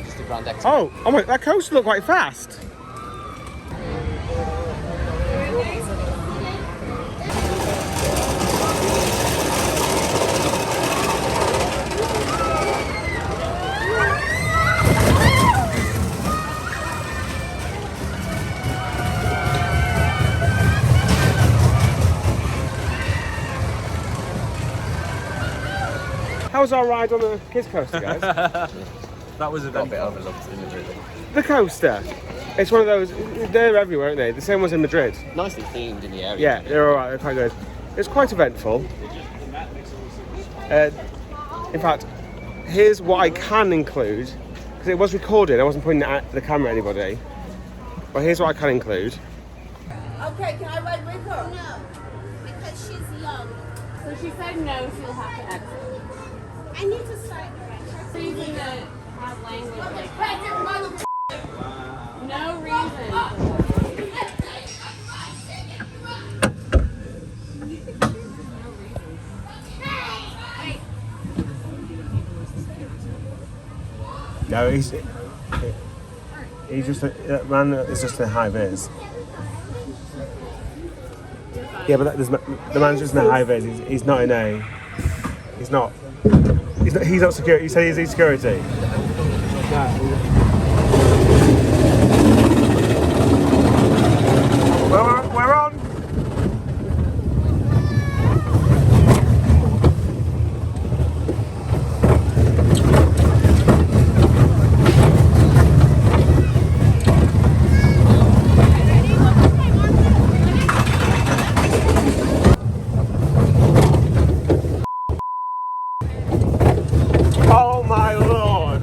[SPEAKER 2] Just a Grand Expo.
[SPEAKER 1] Oh my! That coaster looked quite fast. How was our ride on the kids coaster, guys?
[SPEAKER 3] That was a
[SPEAKER 2] Got a bit overlooked in Madrid.
[SPEAKER 1] The coaster. It's one of those. They're everywhere, aren't they? The same ones in Madrid.
[SPEAKER 2] Nicely themed in the area.
[SPEAKER 1] Yeah, they're all right. They're quite good. It's quite eventful. In fact, here's what I can include because it was recorded. I wasn't pointing at the camera at anybody. But here's what I can include.
[SPEAKER 4] Okay, can I ride with her?
[SPEAKER 9] No, because she's young.
[SPEAKER 4] So she said no, she'll have to exit. I need to start reason that have language like that. No reason.
[SPEAKER 1] No, he's just that man is just in a high vis. Yeah, but the man's just in a high vis. He's not in a. He's not security. You say he's security. We're on. Oh my lord!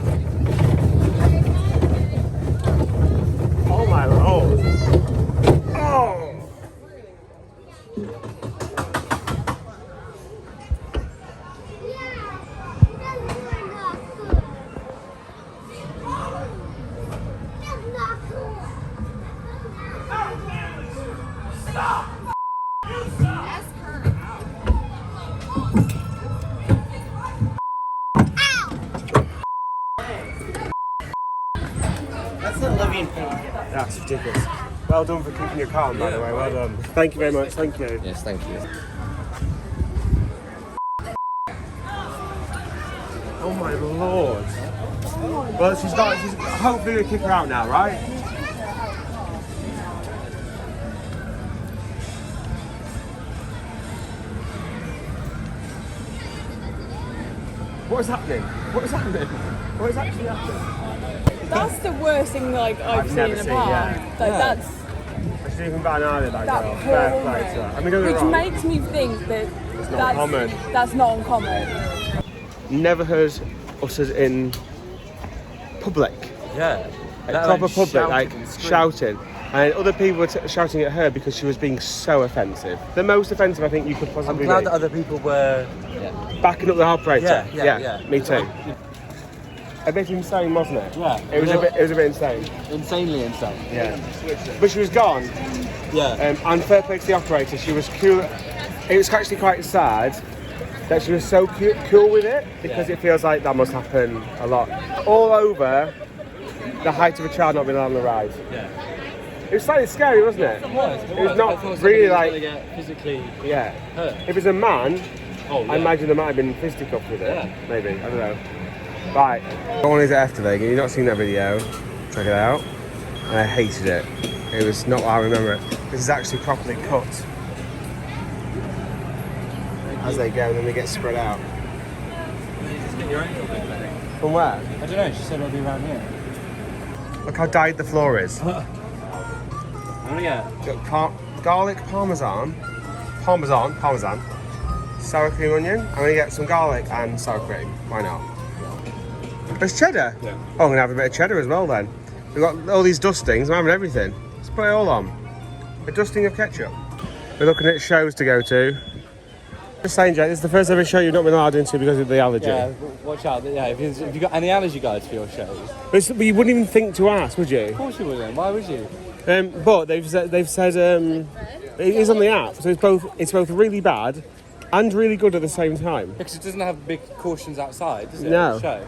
[SPEAKER 1] Oh my lord! Oh!
[SPEAKER 8] That's a living pig.
[SPEAKER 1] That's ridiculous. Well done for keeping your calm, by the way. Well done. Thank you very much. Thank you.
[SPEAKER 2] Yes, thank you.
[SPEAKER 1] Oh my lord. Well, she's hopefully going to kick her out now, right? What is happening? What is happening? What is actually happening?
[SPEAKER 4] That's the worst thing like I've seen
[SPEAKER 1] never
[SPEAKER 4] in a
[SPEAKER 1] seen,
[SPEAKER 4] park.
[SPEAKER 1] yeah.
[SPEAKER 4] Like that's
[SPEAKER 1] She's even better than I did, that
[SPEAKER 4] that
[SPEAKER 1] girl.
[SPEAKER 4] poor
[SPEAKER 1] Fair
[SPEAKER 4] woman.
[SPEAKER 1] play to her. I mean, don't get me
[SPEAKER 4] Which
[SPEAKER 1] wrong.
[SPEAKER 4] makes me think that
[SPEAKER 1] not common.
[SPEAKER 4] That's not uncommon.
[SPEAKER 1] Never heard uttered in public.
[SPEAKER 3] Yeah.
[SPEAKER 1] Like proper public, like shouting. And other people were shouting at her because she was being so offensive. The most offensive I think you could
[SPEAKER 3] I'm
[SPEAKER 1] possibly
[SPEAKER 3] glad
[SPEAKER 1] be.
[SPEAKER 3] that other people were.
[SPEAKER 1] Backing up the operator.
[SPEAKER 3] Yeah.
[SPEAKER 1] Me too. A bit insane, wasn't it?
[SPEAKER 3] Yeah.
[SPEAKER 1] It was a bit insane.
[SPEAKER 3] Insanely insane.
[SPEAKER 1] Yeah. But she was gone.
[SPEAKER 3] Yeah.
[SPEAKER 1] And fair play to the operator. She was cool. It was actually quite sad that she was so cool with it because it feels like that must happen a lot. All over the height of a child not being allowed on the ride.
[SPEAKER 3] Yeah.
[SPEAKER 1] It was slightly scary, wasn't it?
[SPEAKER 3] It was.
[SPEAKER 1] It was not really like.
[SPEAKER 3] Get physically
[SPEAKER 1] Yeah.
[SPEAKER 3] hurt.
[SPEAKER 1] If it's a man,
[SPEAKER 3] Oh,
[SPEAKER 1] I imagine there might have been fisticuffs with it.
[SPEAKER 3] Yeah.
[SPEAKER 1] Maybe. I don't know. Right. What one is it after then? You've not seen that video. Check it out. And I hated it. It was not how I remember it. This is actually properly cut. As they go, and then they get spread out.
[SPEAKER 3] Just get your ankle bit, I think.
[SPEAKER 1] From where?
[SPEAKER 3] I don't know, she said it'll be around here.
[SPEAKER 1] Look how dyed the floor is.
[SPEAKER 3] I'm gonna get
[SPEAKER 1] Got garlic parmesan, sour cream onion. I'm gonna get some garlic and sour cream. Why not? There's cheddar.
[SPEAKER 3] Yeah.
[SPEAKER 1] Oh, I'm gonna have a bit of cheddar as well then. We've got all these dustings. I'm having everything. Let's put it all on. A dusting of ketchup. We're looking at shows to go to. Just saying, Jack, this is the first ever show you've not been allowed into because of the allergy.
[SPEAKER 3] Yeah, watch out. Yeah, if you got any allergy guides for your shows?
[SPEAKER 1] But you wouldn't even think to ask, would you?
[SPEAKER 3] Of course you wouldn't. Why would you?
[SPEAKER 1] But they've said it is on the app, so it's both really bad and really good at the same time.
[SPEAKER 3] Because it doesn't have big cautions outside, does it?
[SPEAKER 1] No.
[SPEAKER 3] The show.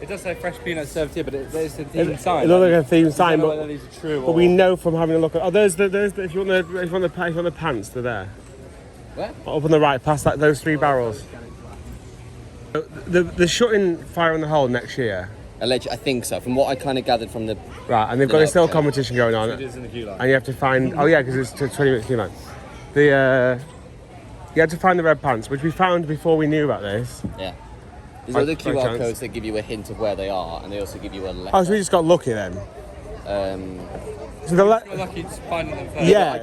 [SPEAKER 3] It does say fresh peanuts served here, but it's a theme sign.
[SPEAKER 1] It looks like a theme sign,
[SPEAKER 3] I don't know
[SPEAKER 1] but
[SPEAKER 3] whether these are true
[SPEAKER 1] But
[SPEAKER 3] or...
[SPEAKER 1] we know from having a look at. Oh, there's if you want the pants, they're there.
[SPEAKER 3] Where?
[SPEAKER 1] Up on the right, past those 3 barrels. They're shutting Fire in the Hole next year.
[SPEAKER 2] Allegedly, I think so. From what I kind of gathered from the...
[SPEAKER 1] Right, and they've got a still competition going on.
[SPEAKER 3] It is in the queue line.
[SPEAKER 1] And you have to find. Oh yeah, because it's 20 minutes queue line. You had to find the red pants, which we found before we knew about this.
[SPEAKER 2] Yeah. There's
[SPEAKER 1] By-
[SPEAKER 2] other
[SPEAKER 1] by
[SPEAKER 2] QR
[SPEAKER 1] chance.
[SPEAKER 2] codes that give you a hint of where they are, and they also give you a letter.
[SPEAKER 1] Oh, so we just got lucky then. So the
[SPEAKER 3] We're lucky to finding them first.
[SPEAKER 1] Yeah.
[SPEAKER 2] I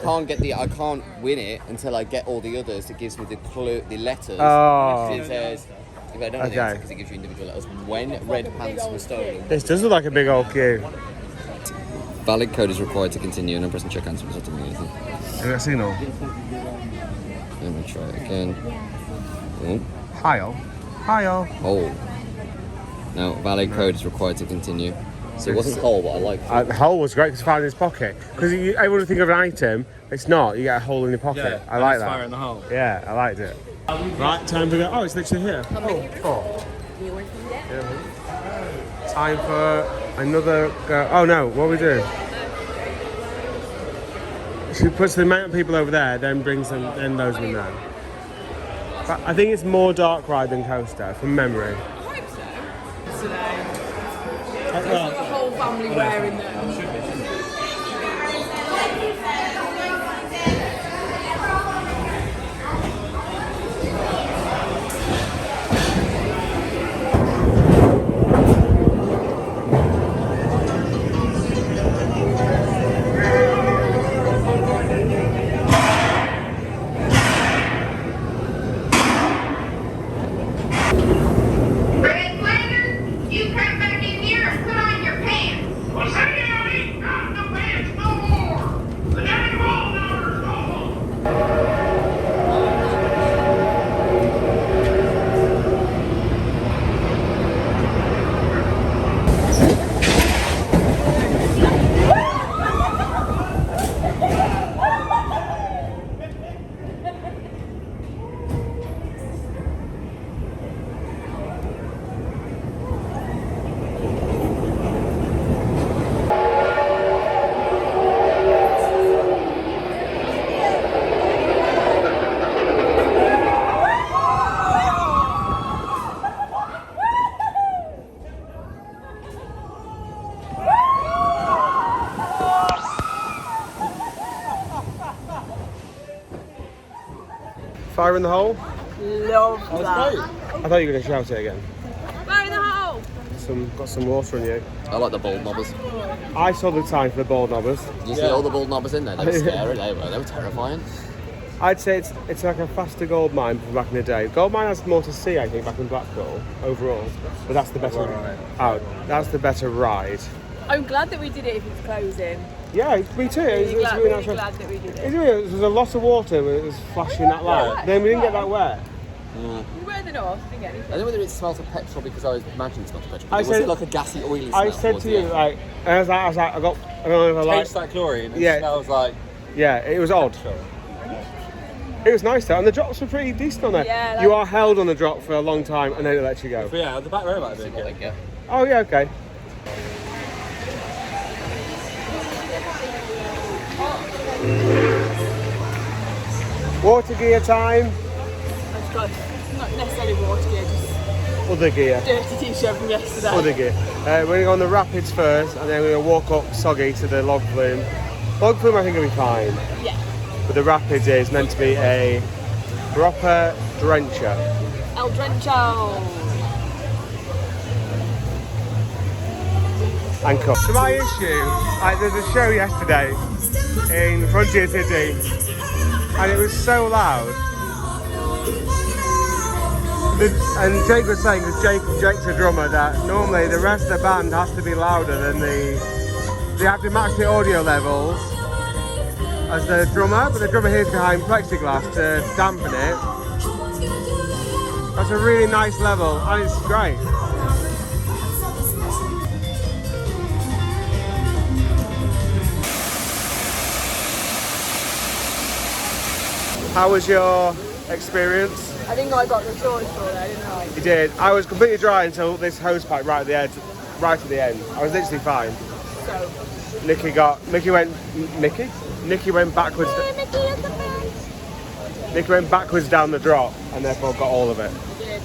[SPEAKER 2] can't win it until I get all the others. It gives me the letters.
[SPEAKER 1] Oh.
[SPEAKER 2] It says, if I don't know
[SPEAKER 1] Okay.
[SPEAKER 2] because it gives you individual letters. When red pants were stolen.
[SPEAKER 1] This does look like a big old queue.
[SPEAKER 2] Valid code is required to continue, and I'm pressing check answer. It's not doing anything.
[SPEAKER 1] Have you got a signal?
[SPEAKER 2] Let me try it again. Oh.
[SPEAKER 1] Heil. Hi all.
[SPEAKER 2] Oh. Now, valet code is required to continue. So it wasn't whole, but I liked it.
[SPEAKER 1] The hole was great because I found it in his pocket. Because everyone would think of an item, it's not. You get a hole in your pocket. I like that.
[SPEAKER 3] Fire in the hole.
[SPEAKER 1] Yeah, I liked it. Right, time to go. Oh, it's literally here. Oh. Time for another go. Oh no, what are we doing? She puts the amount of people over there, then brings them, then those in there. But I think it's more dark ride than coaster, from memory.
[SPEAKER 7] I hope so. Today.
[SPEAKER 1] Well,
[SPEAKER 7] The whole family wearing them.
[SPEAKER 9] Red Lantern, you come back in here and put on your pants. Well, say I ain't got no pants no more. The daddy wall numbers go home.
[SPEAKER 1] fire in the hole.
[SPEAKER 7] Love that.
[SPEAKER 1] I thought you were going to shout it again.
[SPEAKER 7] Fire in the hole!
[SPEAKER 1] Got some water on you.
[SPEAKER 2] I like the bald knobbers.
[SPEAKER 1] I saw the time for the bald knobbers.
[SPEAKER 2] Did you see all the bald knobbers in there? They were scary, they were terrifying.
[SPEAKER 1] I'd say it's like a faster gold mine from back in the day. Gold mine has more to see, I think, back in Blackpool overall. But that's the better that's the better ride.
[SPEAKER 7] I'm glad that we did it if it's closing.
[SPEAKER 1] Yeah, me too. It's really
[SPEAKER 7] Really
[SPEAKER 1] nice.
[SPEAKER 7] glad that we did it.
[SPEAKER 1] There was a lot of water when it was flashing that light. Then we didn't get that wet.
[SPEAKER 7] We were the north, didn't get
[SPEAKER 2] I
[SPEAKER 7] anything.
[SPEAKER 2] don't know whether it smelled of petrol because I was imagining it smelled of petrol.
[SPEAKER 1] I
[SPEAKER 2] Was
[SPEAKER 1] said-
[SPEAKER 2] it like a gassy, oily smell?
[SPEAKER 1] I said
[SPEAKER 2] towards
[SPEAKER 1] to
[SPEAKER 2] the
[SPEAKER 1] you,
[SPEAKER 2] end?
[SPEAKER 1] like, I was like, I don't know if I like.
[SPEAKER 3] Tastes like chlorine. It
[SPEAKER 1] Yeah.
[SPEAKER 3] smells like
[SPEAKER 1] Yeah, it was odd. It was nice though, and the drops were pretty decent on there.
[SPEAKER 7] Yeah,
[SPEAKER 1] you are held on the drop for a long time, and then it lets you go.
[SPEAKER 3] But yeah, the back row might have been good.
[SPEAKER 2] Yeah.
[SPEAKER 1] Oh yeah, okay. Water gear time.
[SPEAKER 7] I've got not necessarily water gear, just
[SPEAKER 1] Other gear.
[SPEAKER 7] dirty t-shirt from yesterday.
[SPEAKER 1] Other gear. We're going to go on the rapids first, and then we're going to walk up Soggy to the log flume. Log flume I think will be fine,
[SPEAKER 7] Yeah.
[SPEAKER 1] but the rapids is meant to be a proper drencher.
[SPEAKER 7] El Drencho.
[SPEAKER 1] And cut. So my issue, there's a show yesterday in Frontier City, and it was so loud. And Jake was saying, because Jake's a drummer, that normally the rest of the band has to be louder than they have to match the audio levels as the drummer, but the drummer here is behind plexiglass to dampen it. That's a really nice level, and it's great. How was your experience?
[SPEAKER 7] I think I got the shortest straw there, didn't I?
[SPEAKER 1] You did. I was completely dry until this hose pipe right at the end. Right at the end. I was literally fine.
[SPEAKER 7] So,
[SPEAKER 1] Nikki went backwards. Nikki went backwards down the drop and therefore got all of it.
[SPEAKER 7] I did.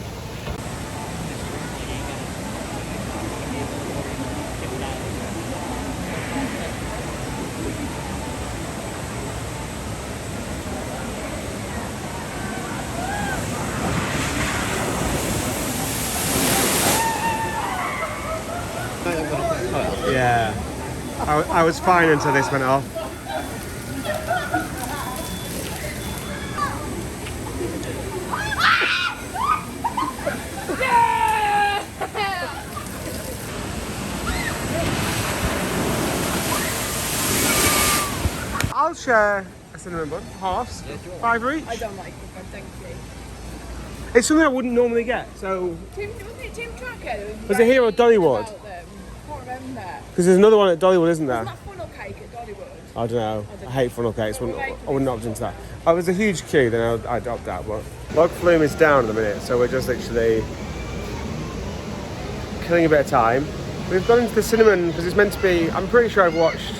[SPEAKER 1] Yeah. I was fine until this went off. I'll share a cinnamon bun, halves, 5 each.
[SPEAKER 7] I don't like it, but thank you.
[SPEAKER 1] It's something I wouldn't normally get. So
[SPEAKER 7] Wasn't it Tim Tracker?
[SPEAKER 1] Was it here or Dollywood?
[SPEAKER 7] I can't remember.
[SPEAKER 1] Because there's another one at Dollywood, isn't there?
[SPEAKER 7] Wasn't that funnel cake at Dollywood?
[SPEAKER 1] I don't know. I hate funnel cakes. I wouldn't opt into that. Oh, there's a huge queue, then I'd opt out. But Log Flume is down at the minute, so we're just literally killing a bit of time. We've gone into the cinnamon because it's meant to be. I'm pretty sure I've watched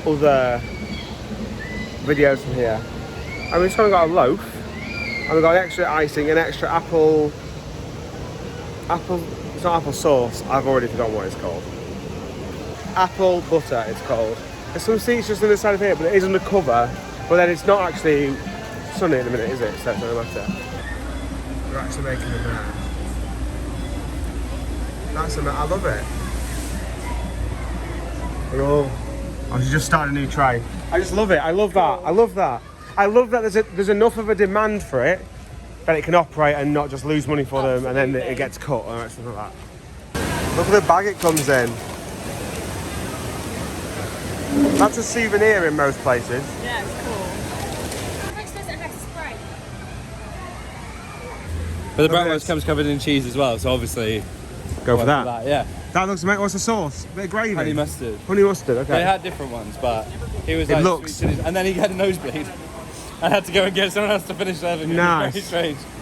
[SPEAKER 1] other videos from here. And we've kind of got a loaf, and we've got an extra icing, an extra apple. It's not apple sauce. I've already forgotten what it's called. Apple butter, it's called. There's some seats just on the side of here, but it is undercover. But then it's not actually sunny at the minute, is it? So it doesn't matter. We're actually making them there. I love it. I should just start a new tray. I just love it. I love that. I love that. I love that there's enough of a demand for it that it can operate and not just lose money for them, and then it gets cut or something like that. Look at the bag it comes in. That's a souvenir in most places.
[SPEAKER 7] Yeah, it's cool.
[SPEAKER 3] But the bratwurst comes covered in cheese as well, so obviously
[SPEAKER 1] Go for that.
[SPEAKER 3] Yeah.
[SPEAKER 1] That looks amazing. What's the sauce? A bit of gravy.
[SPEAKER 3] Honey mustard.
[SPEAKER 1] Honey mustard. Okay.
[SPEAKER 3] They had different ones, but he was
[SPEAKER 1] It
[SPEAKER 3] like,
[SPEAKER 1] looks-
[SPEAKER 3] sweet chilies. And then he had a nosebleed. I had to go and get someone else to finish serving.
[SPEAKER 1] Nice.
[SPEAKER 3] It was very strange.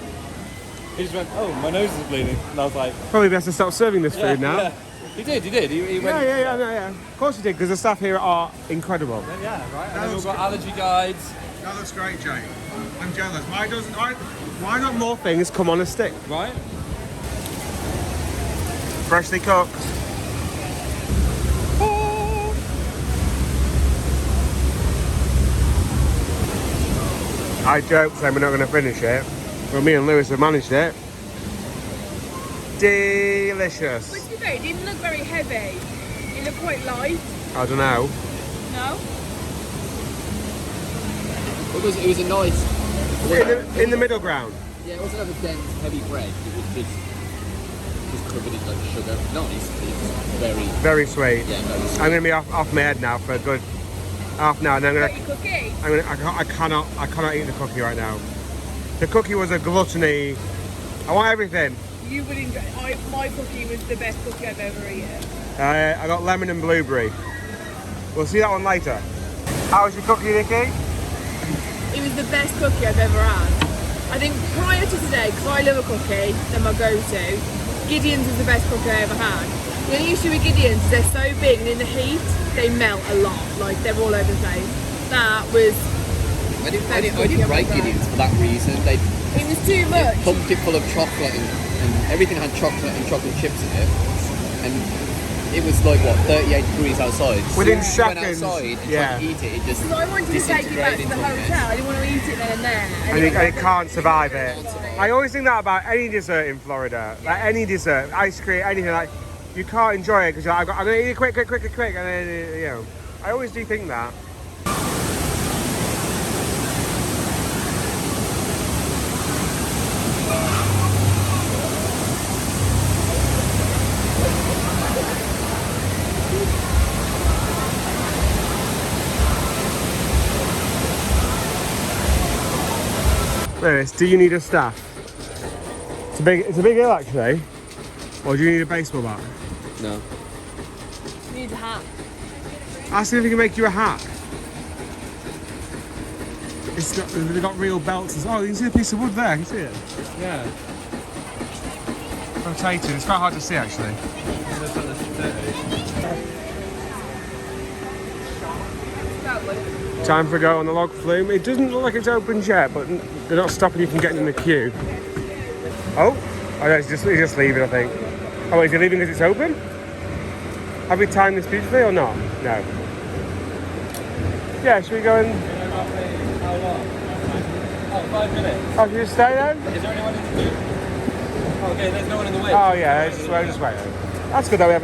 [SPEAKER 3] He just went, oh, my nose is bleeding. And I was like,
[SPEAKER 1] Probably best to stop serving this food now.
[SPEAKER 3] Yeah. He did. He went,
[SPEAKER 1] Yeah. Of course you did, because the staff here are incredible.
[SPEAKER 3] Yeah, right. And then we've got allergy guides.
[SPEAKER 1] That looks great, Jay. I'm jealous. Why not more things come on a stick?
[SPEAKER 3] Right?
[SPEAKER 1] Freshly cooked. I joked saying we're not going to finish it, but me and Lewis have managed it. Delicious.
[SPEAKER 7] But to be fair, it didn't look very heavy. It looked quite light.
[SPEAKER 1] I don't know.
[SPEAKER 7] No?
[SPEAKER 2] It was a nice.
[SPEAKER 1] In the middle ground.
[SPEAKER 2] Yeah, it wasn't like a dense, heavy bread. It was just covered in like sugar. Nice, but it was
[SPEAKER 1] Very sweet.
[SPEAKER 2] yeah, very sweet.
[SPEAKER 1] I'm going to be off my head now for a good half an hour. And then
[SPEAKER 7] Got your cookie?
[SPEAKER 1] I cannot eat the cookie right now. The cookie was a gluttony. I want everything.
[SPEAKER 7] You would enjoy. My cookie was the best cookie I've ever eaten.
[SPEAKER 1] I got lemon and blueberry. We'll see that one later. How was your cookie, Nikki?
[SPEAKER 7] It was the best cookie I've ever had. I think prior to today, because I love a cookie, they're my go-to, Gideon's is the best cookie I ever had. The only issue with Gideon's is they're so big and in the heat, they melt a lot. Like, they're all over the place. That was...
[SPEAKER 2] I didn't rate Gideon's for that reason.
[SPEAKER 7] It was too
[SPEAKER 2] They
[SPEAKER 7] much.
[SPEAKER 2] pumped it full of chocolate and everything had chocolate and chocolate chips in it. And it was like, what, 38 degrees outside. So
[SPEAKER 1] Within
[SPEAKER 2] when
[SPEAKER 1] seconds,
[SPEAKER 2] outside and
[SPEAKER 1] yeah.
[SPEAKER 2] tried to eat it, it just
[SPEAKER 7] So I wanted to take it back to the hotel. I didn't want to eat it then and there.
[SPEAKER 1] And you can't survive it. I always think that about any dessert in Florida. Like any dessert, ice cream, anything, like you can't enjoy it because you're like, I'm going to eat it quick. And then, you know, I always do think that. Lewis, do you need a staff? It's a big hill actually. Or do you need a baseball bat?
[SPEAKER 2] no.
[SPEAKER 7] Needs a hat.
[SPEAKER 1] Ask him if he can make you a hat. They've got real belts. Oh, you can see a piece of wood there. Can you see it?
[SPEAKER 3] Yeah.
[SPEAKER 1] Rotated. It's quite hard to see actually. Time for a go on the log flume. It doesn't look like it's open yet, but they're not stopping you from getting in the queue. Oh no, he's just leaving, I think. Oh, is he leaving because it's open? Have we timed this beautifully or not? No. Yeah, should we go and...
[SPEAKER 3] How long? Oh, 5 minutes.
[SPEAKER 1] Oh, should we just stay then?
[SPEAKER 3] Is there anyone in the queue? Oh, okay, there's no one in the way.
[SPEAKER 1] Oh yeah, just wait. That's good though.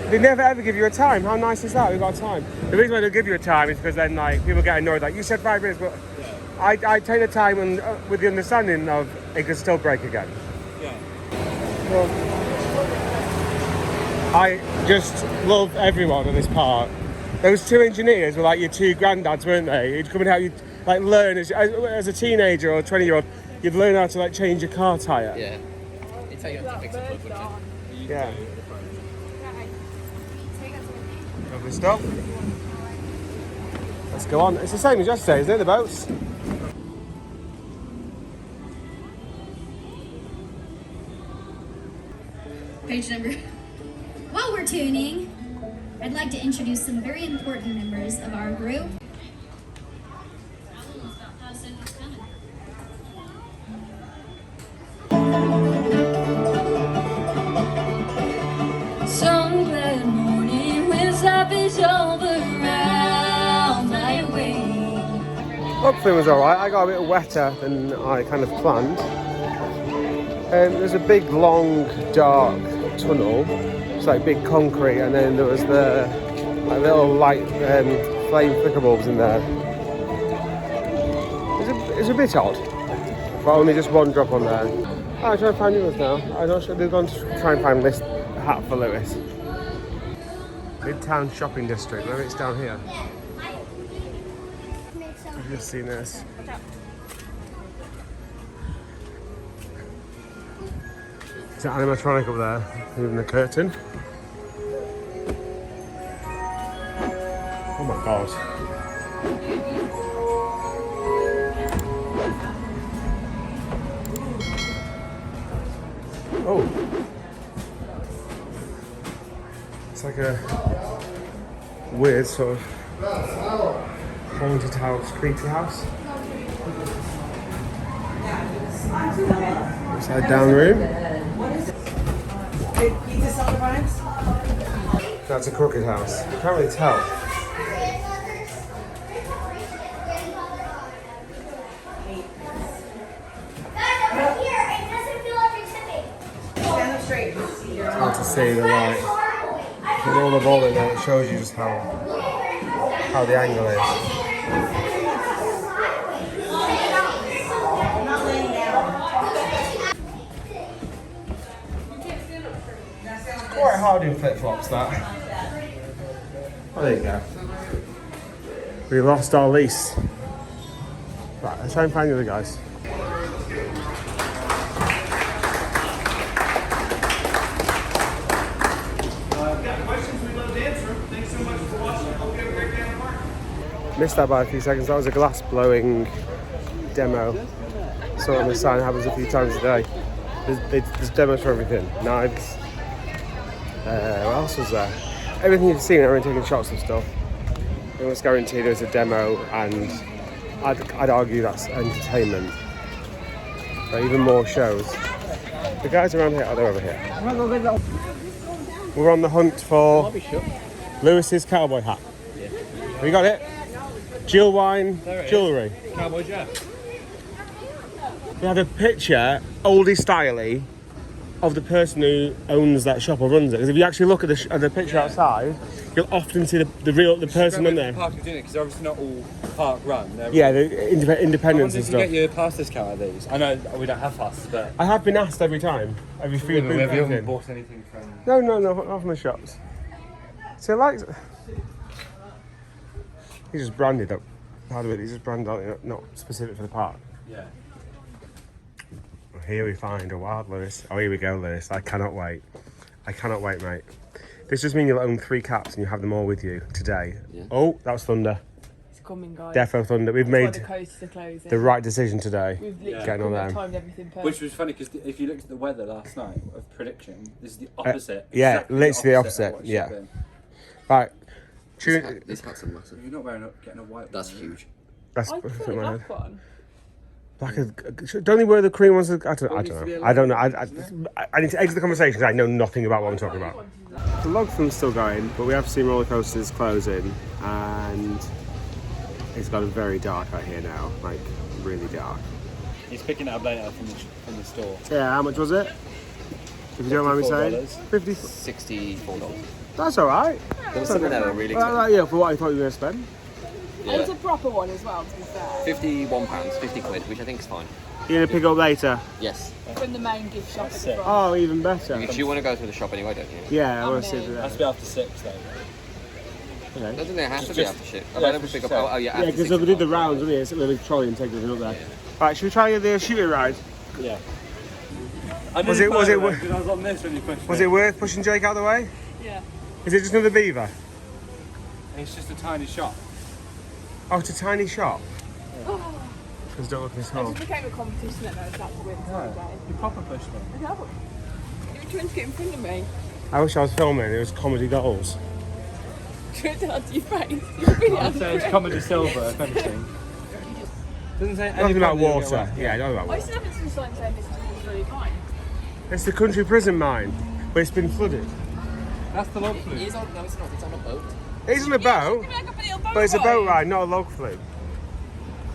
[SPEAKER 1] They never ever give you a time. How nice is that? We've got a time. The reason why they give you a time is because then like people get annoyed. Like you said 5 minutes, but I take the time and with the understanding of it can still break again.
[SPEAKER 3] Yeah.
[SPEAKER 1] Well, I just love everyone in this park. Those two engineers were like your two granddads, weren't they? You'd come and help you like learn as a teenager or a 20-year-old. You'd learn how to like change your car tyre.
[SPEAKER 2] Yeah. You'd tell you how to fix a plug, wouldn't you?
[SPEAKER 1] Yeah. Lovely stuff. Let's go on. It's the same as yesterday, isn't it? The boats.
[SPEAKER 10] Page number. While we're tuning, I'd like to introduce some very important members of our group. Some glad morning when life is over around my way.
[SPEAKER 1] Upfilling was alright. I got a bit wetter than I kind of planned. There's a big, long, dark tunnel. It's like big concrete, and then there was the like, little light flame flicker bulbs in there. It's a bit odd, but only just one drop on there. I'm trying to find Lewis now. I'm not sure they're going to try and find this hat for Lewis. Midtown Shopping District. Maybe it's down here. I've just seen this. Is that animatronic up there, moving the curtain? Oh my god. Oh. It's like a weird sort of haunted house, creepy house. Upside down room. That's a crooked house. You can't really tell. It's hard to see the light. With all the ball in there, it shows you just how the angle is. Quite hard in flip-flops, that. Oh, there you go. We lost our lease. Right, let's try and find the other guys. Missed that by a few seconds. That was a glass blowing demo. Saw on the sign, happens a few times a day. There's demos for everything. Knives. What else was there? Everything you've seen, everyone taking shots of stuff. It was guaranteed there's a demo, and I'd argue that's entertainment. But even more shows. The guys around here, they're over here. We're on the hunt for Lewis's cowboy hat. Yeah. Have you got it? Jill Wine Jewellery.
[SPEAKER 3] Cowboy Jack.
[SPEAKER 1] We have a picture, oldie styley, of the person who owns that shop or runs it. Because if you actually look at the picture outside, you'll often see the person in there.
[SPEAKER 3] Park doing it because they're obviously not all park run.
[SPEAKER 1] Yeah, the independents and
[SPEAKER 3] stuff.
[SPEAKER 1] stuff.
[SPEAKER 3] Get your pass discount of these. I know we don't have passes, but
[SPEAKER 1] I have been asked every time. Every food booth.
[SPEAKER 3] Have you ever bought anything from?
[SPEAKER 1] No, not from the shops. So like, he's just branded up. Part of it, he's just branded, not specific for the park.
[SPEAKER 3] Yeah.
[SPEAKER 1] Here we find a wild Lewis. Oh, here we go, Lewis. I cannot wait. I cannot wait, mate. This just means you'll own 3 caps and you have them all with you today. Yeah. Oh, that was thunder.
[SPEAKER 7] It's coming, guys.
[SPEAKER 1] Defo thunder. We've made
[SPEAKER 7] the coasts are closing.
[SPEAKER 1] the right decision today.
[SPEAKER 7] We've literally
[SPEAKER 1] getting on them.
[SPEAKER 7] timed everything perfect.
[SPEAKER 3] Which was funny because if you looked at the weather last night of prediction, this is the opposite.
[SPEAKER 1] Yeah,
[SPEAKER 3] exactly
[SPEAKER 1] literally the opposite.
[SPEAKER 3] of what it
[SPEAKER 1] Yeah.
[SPEAKER 3] should have been.
[SPEAKER 1] Right.
[SPEAKER 2] This hat's a massive.
[SPEAKER 3] You're not getting a white.
[SPEAKER 2] That's
[SPEAKER 3] one,
[SPEAKER 2] huge.
[SPEAKER 1] That's
[SPEAKER 7] I prefer the black one.
[SPEAKER 1] Don't they wear the cream ones? I don't know. I need to exit the conversation because I know nothing about what I'm talking about. The log film's still going, but we have seen roller coasters closing, and it's gotten very dark out here now, like really dark.
[SPEAKER 3] He's picking it up later from the store.
[SPEAKER 1] Yeah, how much was it? If you don't mind me saying,
[SPEAKER 2] $64.
[SPEAKER 1] That's all right.
[SPEAKER 2] There was something that were really
[SPEAKER 1] expensive. Yeah, for what I thought you were going to spend.
[SPEAKER 7] Yeah. It's a proper one as well, to be fair.
[SPEAKER 2] £51, 50 quid, which I think is fine.
[SPEAKER 1] You're going to pick up later?
[SPEAKER 2] Yes.
[SPEAKER 7] From the main gift shop at the front.
[SPEAKER 1] Oh, even better.
[SPEAKER 2] Because you want to go through the shop anyway, don't you?
[SPEAKER 1] Yeah, I want to see that.
[SPEAKER 3] Has to be after 6 though.
[SPEAKER 1] Okay.
[SPEAKER 2] I don't think it has to be after shit.
[SPEAKER 3] Yeah,
[SPEAKER 2] pick up. Oh, yeah,
[SPEAKER 1] yeah, because we did the rounds, wouldn't we? So we trolley and take everything up there. Right, should we try the shooting ride?
[SPEAKER 3] Yeah.
[SPEAKER 1] Was it
[SPEAKER 3] because I was on this when you pushed
[SPEAKER 1] Was
[SPEAKER 3] me.
[SPEAKER 1] it worth pushing Jake out of the way?
[SPEAKER 7] Yeah.
[SPEAKER 1] Is it just another beaver?
[SPEAKER 3] It's just a tiny shop.
[SPEAKER 1] Oh, it's a tiny shop. Because don't look at this
[SPEAKER 7] It
[SPEAKER 1] hole.
[SPEAKER 7] just became a competition at those that to win today.
[SPEAKER 3] You proper pushed me.
[SPEAKER 7] No. You were trying to get in front of me.
[SPEAKER 1] I wish I was filming. It was comedy goals.
[SPEAKER 7] Trying to tell to your face. You're really
[SPEAKER 3] I'd say it's
[SPEAKER 7] angry.
[SPEAKER 3] comedy silver, if anything. Doesn't say
[SPEAKER 1] Nothing
[SPEAKER 3] anything
[SPEAKER 1] about water. Yeah, nothing about
[SPEAKER 7] I
[SPEAKER 1] water.
[SPEAKER 7] still haven't seen a sign saying this is really fine.
[SPEAKER 1] It's the country prison mine, but it's been flooded.
[SPEAKER 3] That's the log flume.
[SPEAKER 2] No, it's not. It's on a boat.
[SPEAKER 1] It's on a boat,
[SPEAKER 7] Like a little boat
[SPEAKER 1] but it's a boat
[SPEAKER 7] ride.
[SPEAKER 1] ride, not a log flume.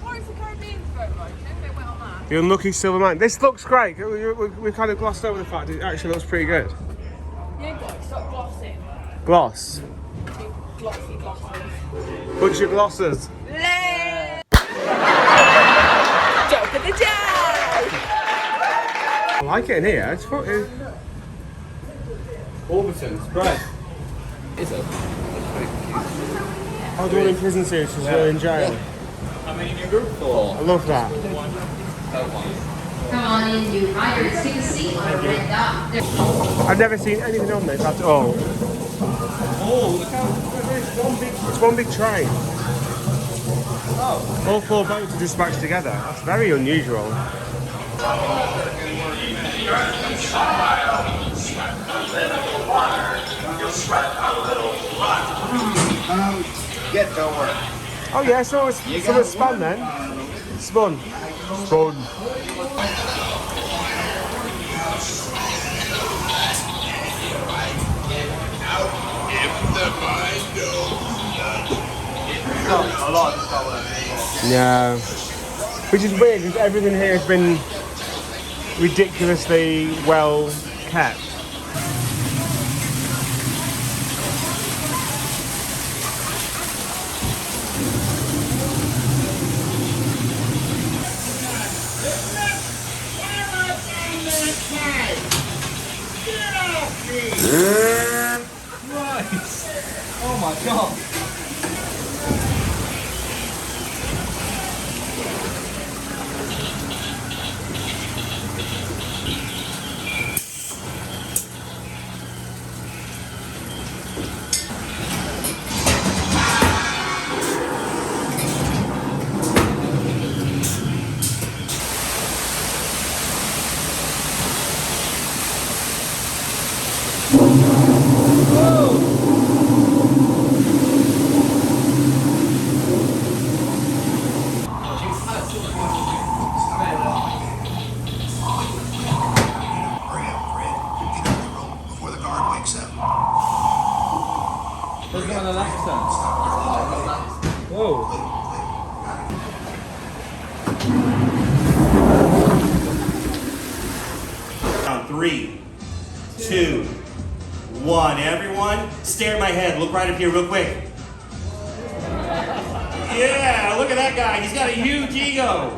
[SPEAKER 7] Why is the Caribbean boat ride? Don't they went on that?
[SPEAKER 1] The unlucky silver mine. This looks great. We kind of glossed over the fact it actually looks pretty good.
[SPEAKER 7] Yeah, guys, stop glossing.
[SPEAKER 1] Gloss.
[SPEAKER 7] Big glossy glosses.
[SPEAKER 1] Bunch of glosses.
[SPEAKER 7] Joke of the day!
[SPEAKER 1] I like it in here. It's fucking.
[SPEAKER 3] Warburton's, great.
[SPEAKER 2] Is it?
[SPEAKER 1] Oh, the one in prison series was really in jail.
[SPEAKER 3] How many in your group? 4.
[SPEAKER 1] I love that.
[SPEAKER 10] Come on in, new riders. Take a seat on a red dot.
[SPEAKER 1] I've never seen anything on this at all.
[SPEAKER 3] Oh, look how
[SPEAKER 1] It's one big train. All 4 boats are dispatched together. That's very unusual.
[SPEAKER 8] Don't worry.
[SPEAKER 1] Oh yeah, so it's spun then. Spun. Spun.
[SPEAKER 3] a lot of stuff.
[SPEAKER 1] Yeah. Which is weird because everything here has been ridiculously well kept.
[SPEAKER 3] Christ! Oh my god!
[SPEAKER 6] Hurry up, Fred. Get on the rope before the guard wakes up.
[SPEAKER 3] There's one on the left side. Whoa!
[SPEAKER 8] On 3, 2, 1. Everyone, stare at my head. Look right up here real quick. Yeah, look at that guy. He's got a huge ego.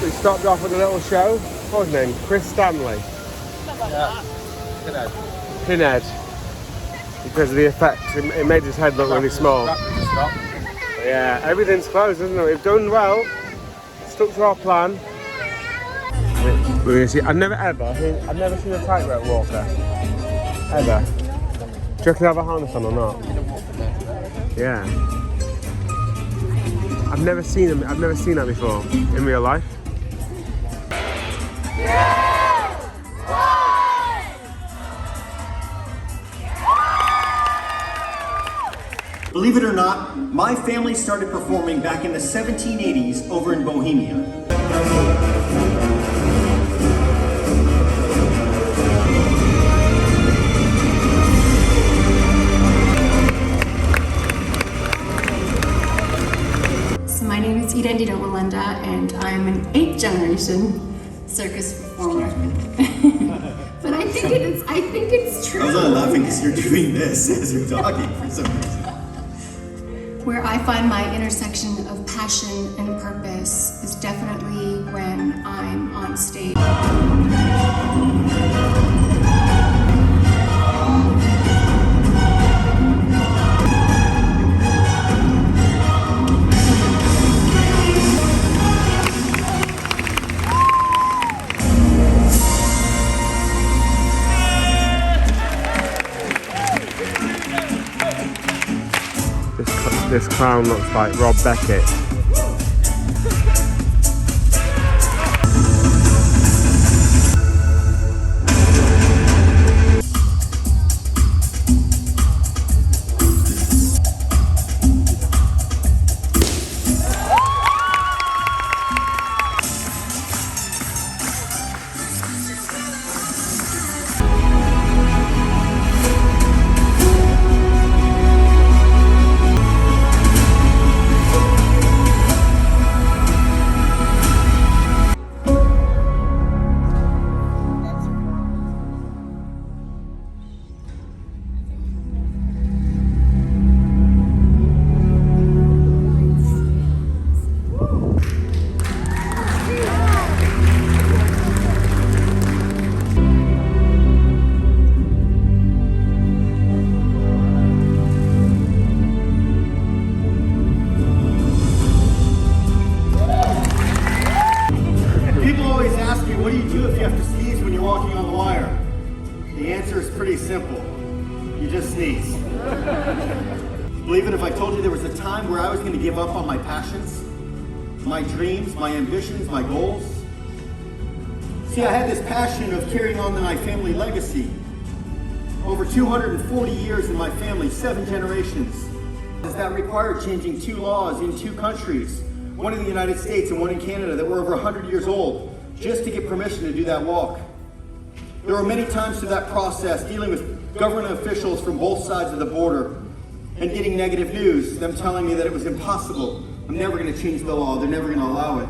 [SPEAKER 1] We stopped off at a little show. What was his name? Chris Stanley. Pinhead. Because of the effect, it made his head look really small. Yeah, everything's closed, isn't it? We've done well. Stuck to our plan. We're gonna see. I've never seen a tightrope walker. Ever. Do you reckon they have a harness on or not? Yeah. I've never seen them. I've never seen that before in real life.
[SPEAKER 8] Believe it or not, my family started performing back in the 1780s over in Bohemia.
[SPEAKER 11] So my name is Irene Melinda, and I'm an 8th generation circus performer. But I think it's true.
[SPEAKER 8] I was only laughing because you're doing this as you're talking for some reason.
[SPEAKER 11] Where I find my intersection of passion and purpose is definitely when I'm on stage.
[SPEAKER 1] This clown looks like Rob Beckett.
[SPEAKER 12] Simple. You just sneeze. Believe it if I told you there was a time where I was going to give up on my passions, my dreams, my ambitions, my goals. See, I had this passion of carrying on my family legacy. Over 240 years in my family, 7 generations. That required changing 2 laws in 2 countries, one in the United States and one in Canada, that were over 100 years old, just to get permission to do that walk. There were many times through that process dealing with government officials from both sides of the border and getting negative news, them telling me that it was impossible. I'm never going to change the law. They're never going to allow it.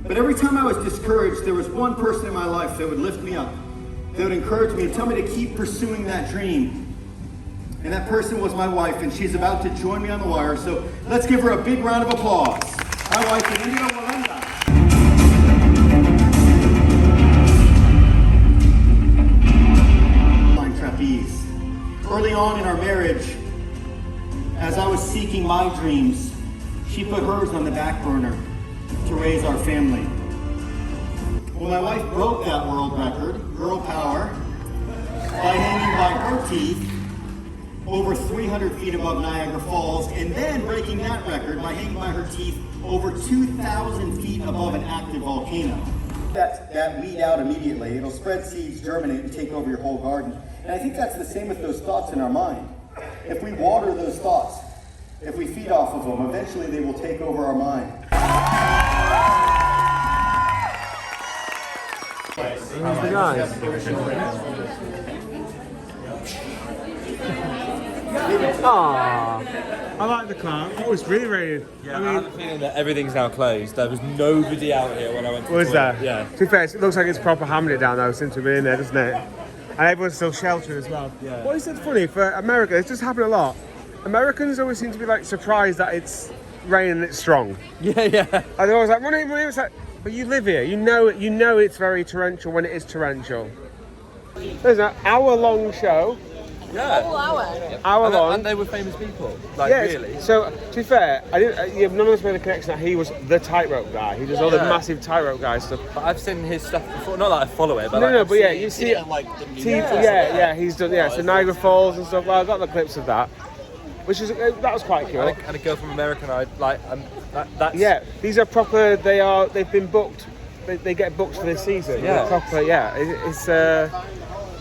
[SPEAKER 12] But every time I was discouraged, there was one person in my life that would lift me up, that would encourage me and tell me to keep pursuing that dream. And that person was my wife, and she's about to join me on the wire. So let's give her a big round of applause. My wife, India Walenda. Trapeze. Early on in our marriage, as I was seeking my dreams, she put hers on the back burner to raise our family. Well, my wife broke that world record, girl power, by hanging by her teeth over 300 feet above Niagara Falls, and then breaking that record by hanging by her teeth over 2,000 feet above an active volcano. That weed out immediately. It'll spread seeds, germinate, and take over your whole garden. And I think that's the same with those thoughts in our mind. If we water those thoughts, if we feed off of them, eventually they will take over our mind.
[SPEAKER 1] I like the clown. It was really raining.
[SPEAKER 3] Yeah, I have a feeling that everything's now closed. There was nobody out here when I went to
[SPEAKER 1] Was there?
[SPEAKER 3] Yeah.
[SPEAKER 1] To be fair, it looks like it's proper hammered it down though since we've been in there, doesn't it? And everyone's still sheltered as well.
[SPEAKER 3] Yeah.
[SPEAKER 1] What is it funny for America? It's just happened a lot. Americans always seem to be like surprised that it's raining and it's strong.
[SPEAKER 3] Yeah, yeah.
[SPEAKER 1] And they're always like, running. It's like, but you live here. You know it's very torrential when it is torrential. There's an hour-long show.
[SPEAKER 3] Yeah.
[SPEAKER 1] Hour long.
[SPEAKER 3] And they were famous people. Like,
[SPEAKER 1] yes.
[SPEAKER 3] really.
[SPEAKER 1] So, to be fair, none of us made the connection that he was the tightrope guy. He does all the massive tightrope guy stuff.
[SPEAKER 3] But I've seen his stuff before. Not that I follow it, but
[SPEAKER 1] but yeah, you see it.
[SPEAKER 2] Like the news.
[SPEAKER 1] He's done. Yeah, so Niagara Falls and stuff. Well, I got the clips of that, which is that was quite cool.
[SPEAKER 3] And a girl from America, that's...
[SPEAKER 1] Yeah, these are proper. They've been booked. They get booked for this season.
[SPEAKER 3] Yeah.
[SPEAKER 1] They're proper. Yeah, it's.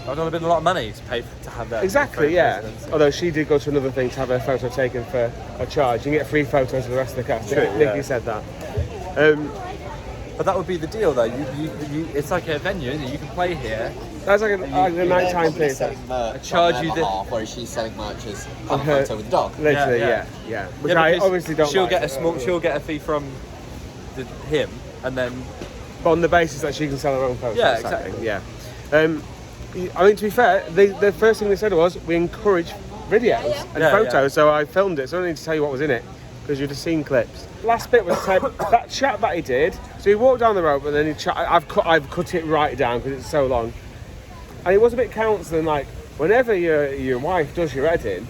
[SPEAKER 3] I've done a bit a lot of money to pay to have that.
[SPEAKER 1] Exactly, yeah. Although she did go to another thing to have her photo taken for a charge. You can get free photos of the rest of the cast.
[SPEAKER 3] True,
[SPEAKER 1] Nikki said that.
[SPEAKER 3] But that would be the deal, though. You it's like a venue, isn't it? You can play here.
[SPEAKER 1] That's like a nighttime thing.
[SPEAKER 2] I
[SPEAKER 3] charge you the
[SPEAKER 2] half, where she's selling merch as a photo with the dog.
[SPEAKER 1] Literally, yeah. Which I obviously don't.
[SPEAKER 3] She'll
[SPEAKER 1] like.
[SPEAKER 3] She'll get a fee from him, and then.
[SPEAKER 1] But on the basis that she can sell her own photos.
[SPEAKER 3] Yeah, exactly.
[SPEAKER 1] Yeah. I mean, to be fair, the first thing they said was we encourage videos and photos, so I filmed it, so I don't need to tell you what was in it, because you'd have seen clips. Last bit was that chat that he did, so he walked down the road, and then he chat. I've cut it right down because it's so long. And it was a bit counselling, like, whenever your wife does your editing,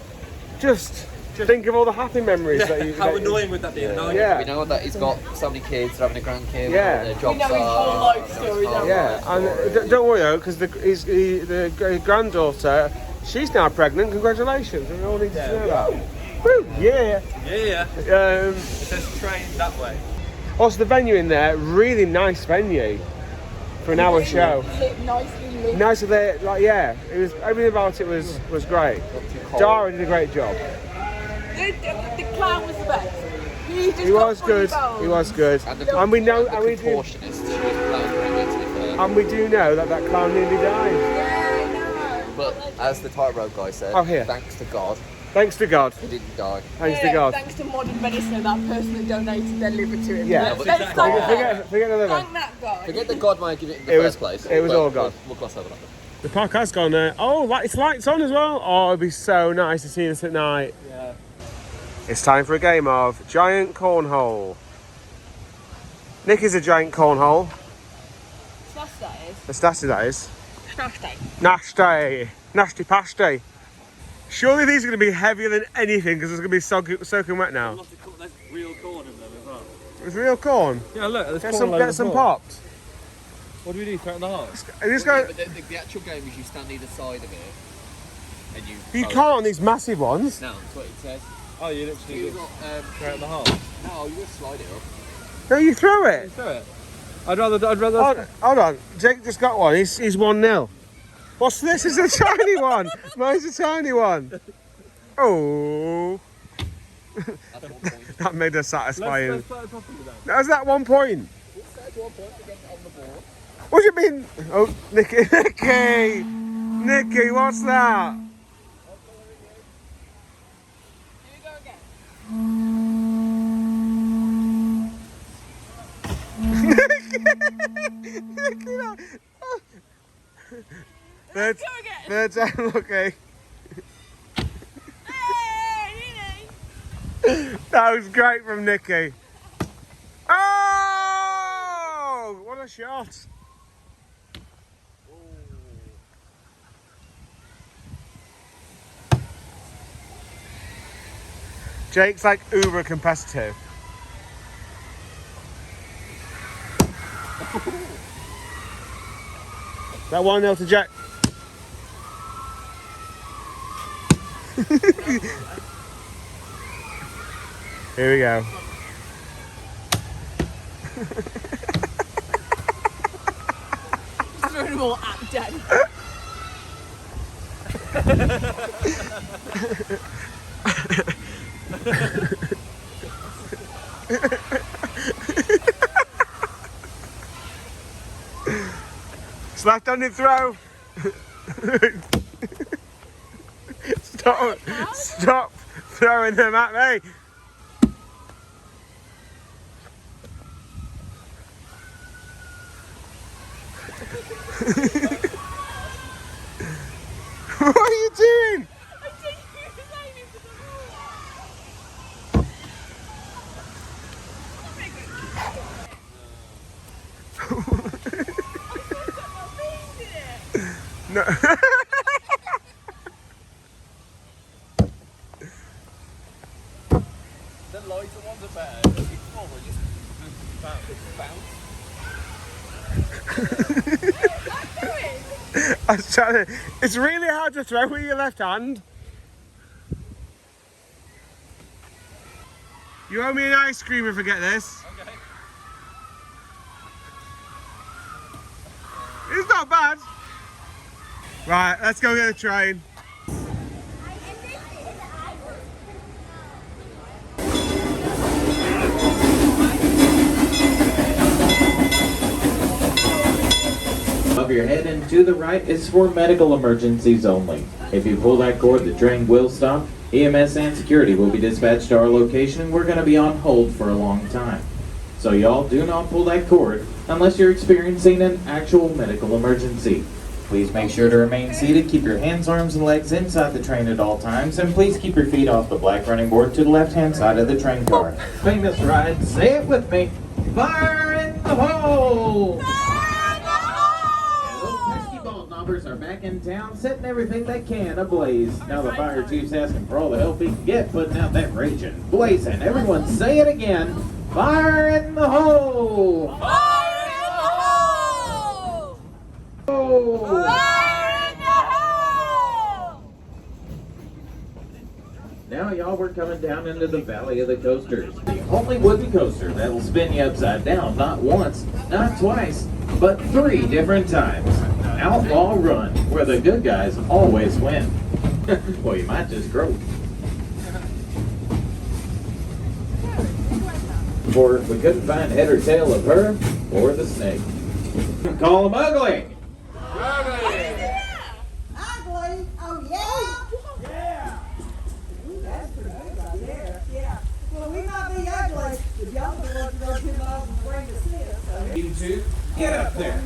[SPEAKER 1] just think of all the happy memories that you...
[SPEAKER 3] How annoying would that be?
[SPEAKER 1] Yeah.
[SPEAKER 2] We know that he's got so many kids, they're having a grandkid,
[SPEAKER 1] their
[SPEAKER 2] jobs.
[SPEAKER 7] We know his whole life story, don't we?
[SPEAKER 1] Yeah, and don't worry though, because the granddaughter, she's now pregnant. Congratulations! We all need to know that. Woo! Yeah.
[SPEAKER 3] Yeah.
[SPEAKER 1] It
[SPEAKER 3] says train that way.
[SPEAKER 1] Also, the venue in there, really nice venue for an hour show.
[SPEAKER 7] Nicely lit.
[SPEAKER 1] Nice of there, like yeah. It was everything about it was great. Dara did a great job.
[SPEAKER 7] The clown was the best.
[SPEAKER 1] He was good. He was good. And we know, and we do,
[SPEAKER 2] Contortionist. She was playing pretty good, to be fair.
[SPEAKER 1] and we do know that that clown nearly died.
[SPEAKER 7] Yeah, I know.
[SPEAKER 2] But as the tightrope guy said,
[SPEAKER 1] Oh, here.
[SPEAKER 2] thanks to God,
[SPEAKER 1] Thanks to God.
[SPEAKER 2] he didn't die.
[SPEAKER 1] Thanks to God.
[SPEAKER 7] Thanks to modern medicine and that person that donated their liver to him.
[SPEAKER 1] Yeah.
[SPEAKER 7] Let's thank that.
[SPEAKER 1] Forget the liver.
[SPEAKER 7] Thank that guy.
[SPEAKER 2] Forget that God might give it in the
[SPEAKER 1] It was-
[SPEAKER 2] first place.
[SPEAKER 1] it was
[SPEAKER 2] But
[SPEAKER 1] all God.
[SPEAKER 2] We'll gloss over that.
[SPEAKER 1] The park has gone there. Oh, it's lights on as well. Oh, it'd be so nice to see this at night.
[SPEAKER 3] Yeah.
[SPEAKER 1] It's time for a game of giant cornhole. Nick is a giant cornhole. It's nasty, that is. Nasty. Nasty pasty. Surely these are going to be heavier than anything because it's going to be soaking wet now.
[SPEAKER 3] There's real corn in them as well.
[SPEAKER 1] It's real corn.
[SPEAKER 3] Yeah, look, there's
[SPEAKER 1] Get some popped.
[SPEAKER 3] What do we do? Throw it in the heart?
[SPEAKER 1] Just go.
[SPEAKER 2] But the actual game is you stand either side of it and you.
[SPEAKER 1] You
[SPEAKER 2] throw it.
[SPEAKER 1] can't on these massive ones.
[SPEAKER 2] No, that's what it says.
[SPEAKER 3] Oh, you literally
[SPEAKER 2] You
[SPEAKER 3] just
[SPEAKER 2] got,
[SPEAKER 3] throw it in the heart.
[SPEAKER 2] no, you just slide it up.
[SPEAKER 1] No, you throw it.
[SPEAKER 3] Throw it. I'd rather.
[SPEAKER 1] Hold on. Jake just got one. He's 1-0. What's this? It's a tiny one. Mine's a tiny one. Oh.
[SPEAKER 2] That's 1 point.
[SPEAKER 1] That made us satisfying.
[SPEAKER 3] Let's play it properly then.
[SPEAKER 1] How's that 1 point?
[SPEAKER 2] It says 1 point to get it on the board.
[SPEAKER 1] What do you mean? Oh, Nicky. Nicky, what's that?
[SPEAKER 7] Here we go again.
[SPEAKER 1] Nicky, no.
[SPEAKER 7] Let's go again.
[SPEAKER 1] Third time, okay.
[SPEAKER 7] Hey,
[SPEAKER 1] That was great from Nicky. Oh! What a shot. Jake's like uber competitive. That 1-0 to Jake. Here we go.
[SPEAKER 7] Just throwing them all at Daddy.
[SPEAKER 1] It's left-handed throw. Stop throwing them at me. What are you doing? No.
[SPEAKER 2] The lighter ones are better. The smaller just bounce.
[SPEAKER 1] I was trying to, it's really hard to throw with your left hand. You owe me an ice cream if I get this.
[SPEAKER 3] Okay.
[SPEAKER 1] It's not bad. Right, let's go get the train.
[SPEAKER 13] Above your head and to the right is for medical emergencies only. If you pull that cord, the train will stop. EMS and security will be dispatched to our location. We're going to be on hold for a long time. So y'all do not pull that cord unless you're experiencing an actual medical emergency. Please make sure to remain seated, keep your hands, arms, and legs inside the train at all times, and please keep your feet off the black running board to the left-hand side of the train car. Famous ride, say it with me, fire in the hole! Knobbers are back in town, setting everything they can ablaze. Now the fire chief's asking for all the help he can get, putting out that raging, blazing. Everyone say it again. Fire in the hole!
[SPEAKER 7] Fire in the hole!
[SPEAKER 13] Oh!
[SPEAKER 7] Fire in the hole!
[SPEAKER 13] Now y'all, we're coming down into the Valley of the Coasters. The only wooden coaster that'll spin you upside down, not once, not twice, but 3 different times. Outlaw Run, where the good guys always win. Well, you might just croak. For we couldn't find head or tail of her or the snake. Call them ugly.
[SPEAKER 14] Ugly! Oh, yeah? Yeah! That's pretty good right there. Yeah. Well, we might be ugly, but y'all don't want to go 2 miles and bring us in.
[SPEAKER 15] You two, get up there.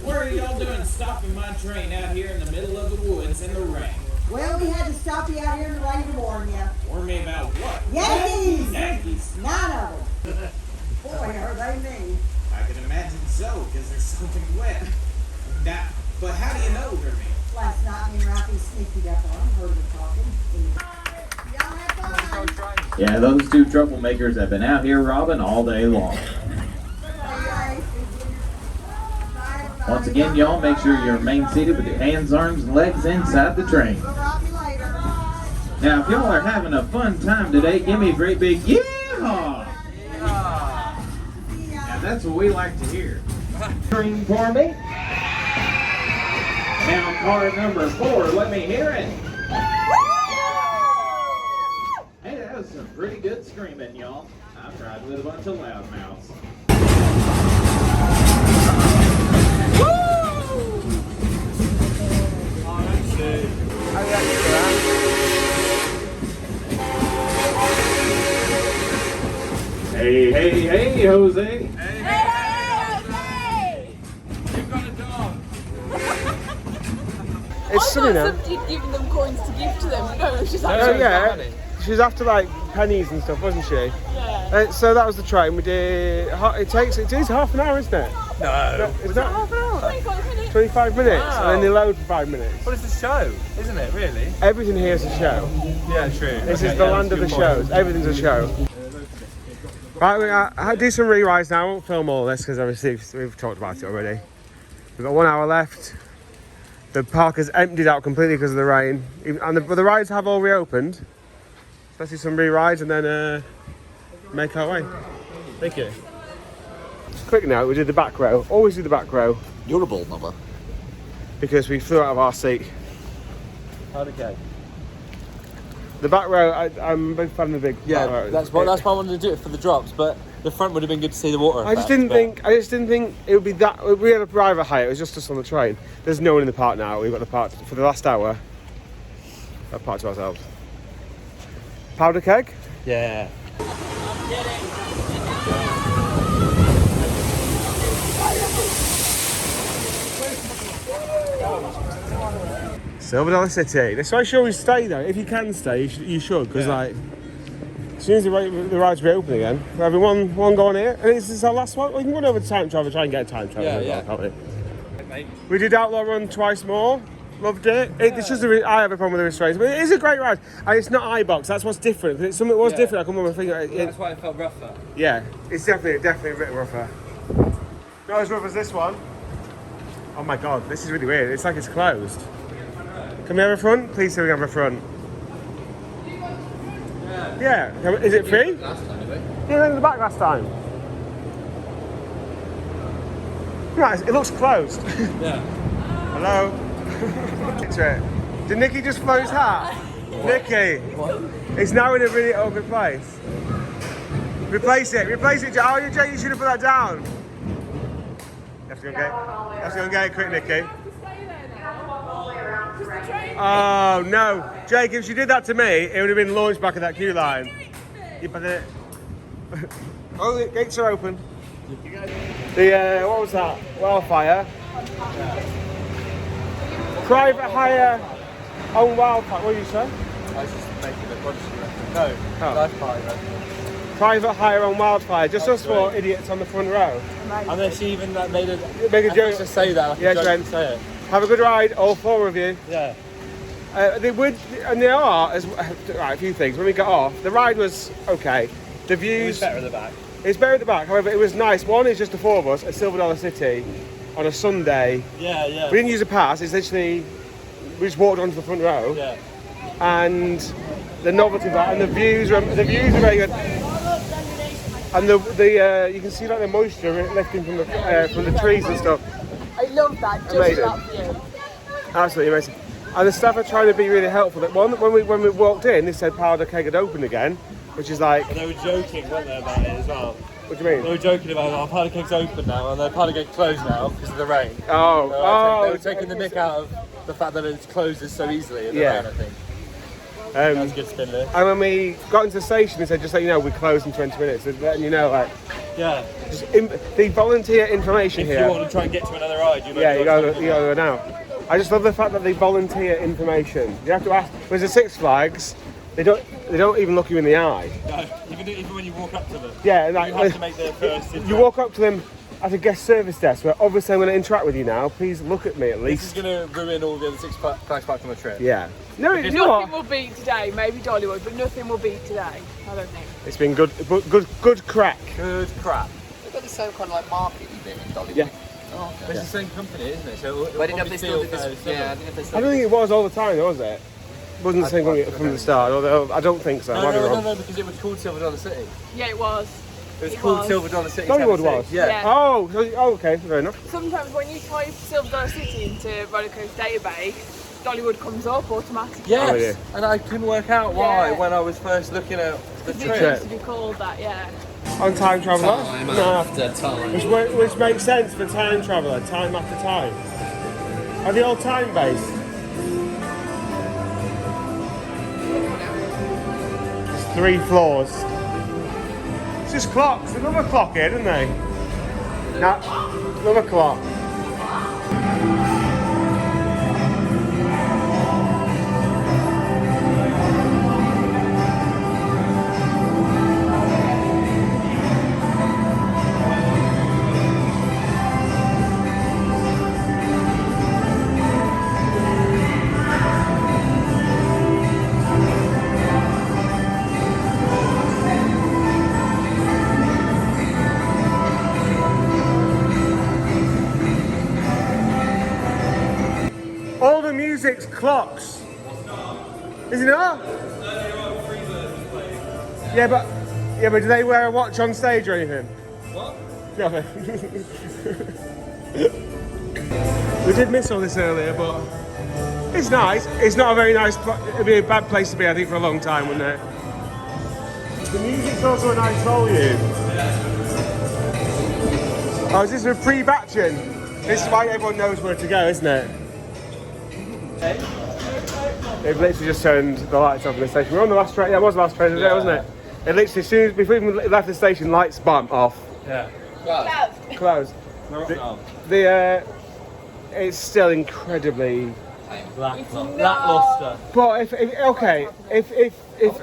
[SPEAKER 15] What are y'all doing stopping my train out here in the middle of the woods in the rain?
[SPEAKER 14] Well, we had to stop you out here in the rain to warn you.
[SPEAKER 15] Warn me about what?
[SPEAKER 14] Yankees!
[SPEAKER 15] Yankees.
[SPEAKER 14] 9 of them. Boy, are they mean.
[SPEAKER 15] I can imagine so, because there's something wet. Now, but how do you know they're mean?
[SPEAKER 14] Last night, me and Ralphie sneaked up on them, heard them talking. Y'all have fun.
[SPEAKER 13] Yeah, those 2 troublemakers have been out here robbing all day long. Once again, y'all, make sure you're remain seated with your hands, arms, and legs inside the train. Now, if y'all are having a fun time today, give me a great big yeehaw! Now, that's what we like to hear. Scream for me. Now, car number 4, let me hear it. Hey, that was some pretty good screaming, y'all. I've tried with a bunch of loudmouths. Hey, hey, hey, Jose. Hey,
[SPEAKER 7] Hey!
[SPEAKER 15] You've got a dog.
[SPEAKER 1] It's sunny now.
[SPEAKER 7] Somebody giving them coins to give to them. No, it's just
[SPEAKER 1] Oh yeah, she was after like pennies and stuff, wasn't she?
[SPEAKER 7] Yeah.
[SPEAKER 1] So that was the train. We did. It is half an hour, isn't it?
[SPEAKER 3] No.
[SPEAKER 1] Is that
[SPEAKER 3] half an hour?
[SPEAKER 7] 25 minutes.
[SPEAKER 1] 25 minutes,
[SPEAKER 3] Wow.
[SPEAKER 1] and then they load for 5 minutes.
[SPEAKER 3] Well, it's a show, isn't it, really?
[SPEAKER 1] Everything here is a show.
[SPEAKER 3] Yeah, true.
[SPEAKER 1] This is the land of the shows. Everything's a show. Right, I'll do some re-rides now. I won't film all this because obviously we've talked about it already. We've got 1 hour left. The park has emptied out completely because of the rain. But the rides have all reopened. Let's do some re-rides and then make our way. Thank you. Quick note, we did the back row. Always do the back row.
[SPEAKER 2] You're a ball mother.
[SPEAKER 1] Because we flew out of our seat.
[SPEAKER 3] How'd it go?
[SPEAKER 1] The back row, I'm a big fan of the big back row.
[SPEAKER 3] that's why I wanted to do it for the drops, but the front would have been good to see the water.
[SPEAKER 1] I just didn't think it would be that. We had a private hire. It was just us on the train. There's no one in the park now. We've got the park for the last hour. That park to ourselves. Powder keg.
[SPEAKER 3] Yeah.
[SPEAKER 1] Silver Dollar City. This way, sure we stay though. If you can stay, you should, because like as soon as the rides reopen again, we're having one go on here, and this is our last one. We can run over to time travel, try and get a time travel. Can't we? We did Outlaw Run twice more. Loved it. It's just I have a problem with the restraints, but it is a great ride, and it's not iBox. That's what's different. It's something that was different. I can remember thinking.
[SPEAKER 3] That's why it felt rougher.
[SPEAKER 1] Yeah, it's definitely a bit rougher. Not as rough as this one. Oh my god, this is really weird. It's like it's closed. Can we have a front? Please say we have a front. Yeah. Is it free?
[SPEAKER 2] Last time, is it?
[SPEAKER 1] Yeah, we went in the back last time. Right, it looks closed.
[SPEAKER 3] Yeah.
[SPEAKER 1] Hello? Did Nicky just blow his hat? Nicky!
[SPEAKER 3] What?
[SPEAKER 1] It's now in a really awkward place. Replace it, Oh, you should have put that down. You have to go get it quick, Nicky. Oh no, Jake! If she did that to me, it would have been launched back at that queue line. Oh, the gates are open. The what was that? Wildfire. Private hire on wildfire. What did you say?
[SPEAKER 3] I was just making a bunch of life party.
[SPEAKER 1] Private hire on wildfire. Just us 4 idiots on the front row.
[SPEAKER 3] And then she even made a
[SPEAKER 1] joke.
[SPEAKER 3] Just say that.
[SPEAKER 1] Yeah, Trent.
[SPEAKER 3] Say it.
[SPEAKER 1] Have a good ride, all 4 of you.
[SPEAKER 3] Yeah.
[SPEAKER 1] They would, and they are, right, a few things. When we got off, the ride was okay. The views...
[SPEAKER 3] It was better at the back.
[SPEAKER 1] It's better at the back, however, it was nice. One, it's just the 4 of us at Silver Dollar City on a Sunday.
[SPEAKER 3] Yeah.
[SPEAKER 1] We didn't use a pass, it's literally, we just walked onto the front row.
[SPEAKER 3] Yeah.
[SPEAKER 1] and the novelty of that, and the views are very good. And you can see like the moisture lifting from the trees and stuff.
[SPEAKER 7] I love that. Just
[SPEAKER 1] Amazing.
[SPEAKER 7] that view.
[SPEAKER 1] Absolutely amazing. And the staff are trying to be really helpful. When we walked in, they said Powder Keg had opened again, which is like.
[SPEAKER 3] And they were joking, weren't they, about it as well?
[SPEAKER 1] What do you mean?
[SPEAKER 3] They were joking about our Powder Keg's open now, and the Powder Keg closed now because of the rain.
[SPEAKER 1] Oh,
[SPEAKER 3] they were taking the mick out of the fact that it closes so easily in the
[SPEAKER 1] Yeah.
[SPEAKER 3] rain, I think. That was a good spin there.
[SPEAKER 1] And when we got into the station, they said, just so you know, we close in 20 minutes. They're letting you know, like.
[SPEAKER 3] Yeah.
[SPEAKER 1] Just the volunteer information
[SPEAKER 3] If
[SPEAKER 1] here.
[SPEAKER 3] you want to try and get to another ride, you
[SPEAKER 1] you gotta go now. I just love the fact that they volunteer information. You have to ask. Whereas the Six Flags, they don't even look you in the eye.
[SPEAKER 3] No, even when you walk up to them.
[SPEAKER 1] Yeah, like,
[SPEAKER 3] you have to make their first.
[SPEAKER 1] You walk up to them at a guest service desk, where obviously I'm going to interact with you now. Please look at me at least.
[SPEAKER 3] This is going to ruin all the other Six Flags parks on the trip.
[SPEAKER 1] Yeah. No, you know
[SPEAKER 7] Nothing
[SPEAKER 1] what?
[SPEAKER 7] will beat today. Maybe Dollywood, but nothing will beat today. I don't think.
[SPEAKER 1] It's been good crack.
[SPEAKER 3] Good crap.
[SPEAKER 2] They've got the same kind of like marketing bit in Dollywood.
[SPEAKER 1] Yeah.
[SPEAKER 2] Oh, okay.
[SPEAKER 3] It's the same company, isn't it? So
[SPEAKER 2] But I didn't know if they still did this. Yeah, I didn't know if they still
[SPEAKER 1] I don't
[SPEAKER 2] did
[SPEAKER 1] think it was all the time, though, was it? Wasn't the same company from the start, although I don't think so. I might be wrong.
[SPEAKER 3] No, because it was called Silver Dollar City.
[SPEAKER 7] Yeah, it was.
[SPEAKER 3] It was called Silver Dollar City.
[SPEAKER 1] Dollywood was?
[SPEAKER 3] Yeah.
[SPEAKER 1] Oh, okay, fair enough.
[SPEAKER 7] Sometimes when you type Silver Dollar City into Roller Coaster database, Dollywood comes up automatically.
[SPEAKER 3] Yes,
[SPEAKER 1] Oh, yeah.
[SPEAKER 3] and I couldn't work out why
[SPEAKER 7] Yeah.
[SPEAKER 3] when I was first looking at the
[SPEAKER 7] It
[SPEAKER 3] trip.
[SPEAKER 7] used to be called that, yeah.
[SPEAKER 1] On Time Traveller?
[SPEAKER 2] Time
[SPEAKER 1] No.
[SPEAKER 2] after time.
[SPEAKER 1] Which makes sense for Time Traveller, time after time. Are they all time based? It's 3 floors. It's just clocks. Another clock here, didn't they? No, another clock. All the music's clocks. Is it not? Yeah, but do they wear a watch on stage or anything? What? No. We did miss all this earlier, but it's nice. It's not a very nice. It'd be a bad place to be, I think, for a long time, wouldn't it? The music's also a nice volume. Oh, is this for pre-batching? This is why everyone knows where to go, isn't it? They've literally just turned the lights off in the station. We're on the last train. Yeah, it was the last train of the day, wasn't it? It literally, as soon as before we even left the station, lights bam off.
[SPEAKER 3] Yeah.
[SPEAKER 1] Closed. It's still incredibly
[SPEAKER 3] lackluster.
[SPEAKER 1] But if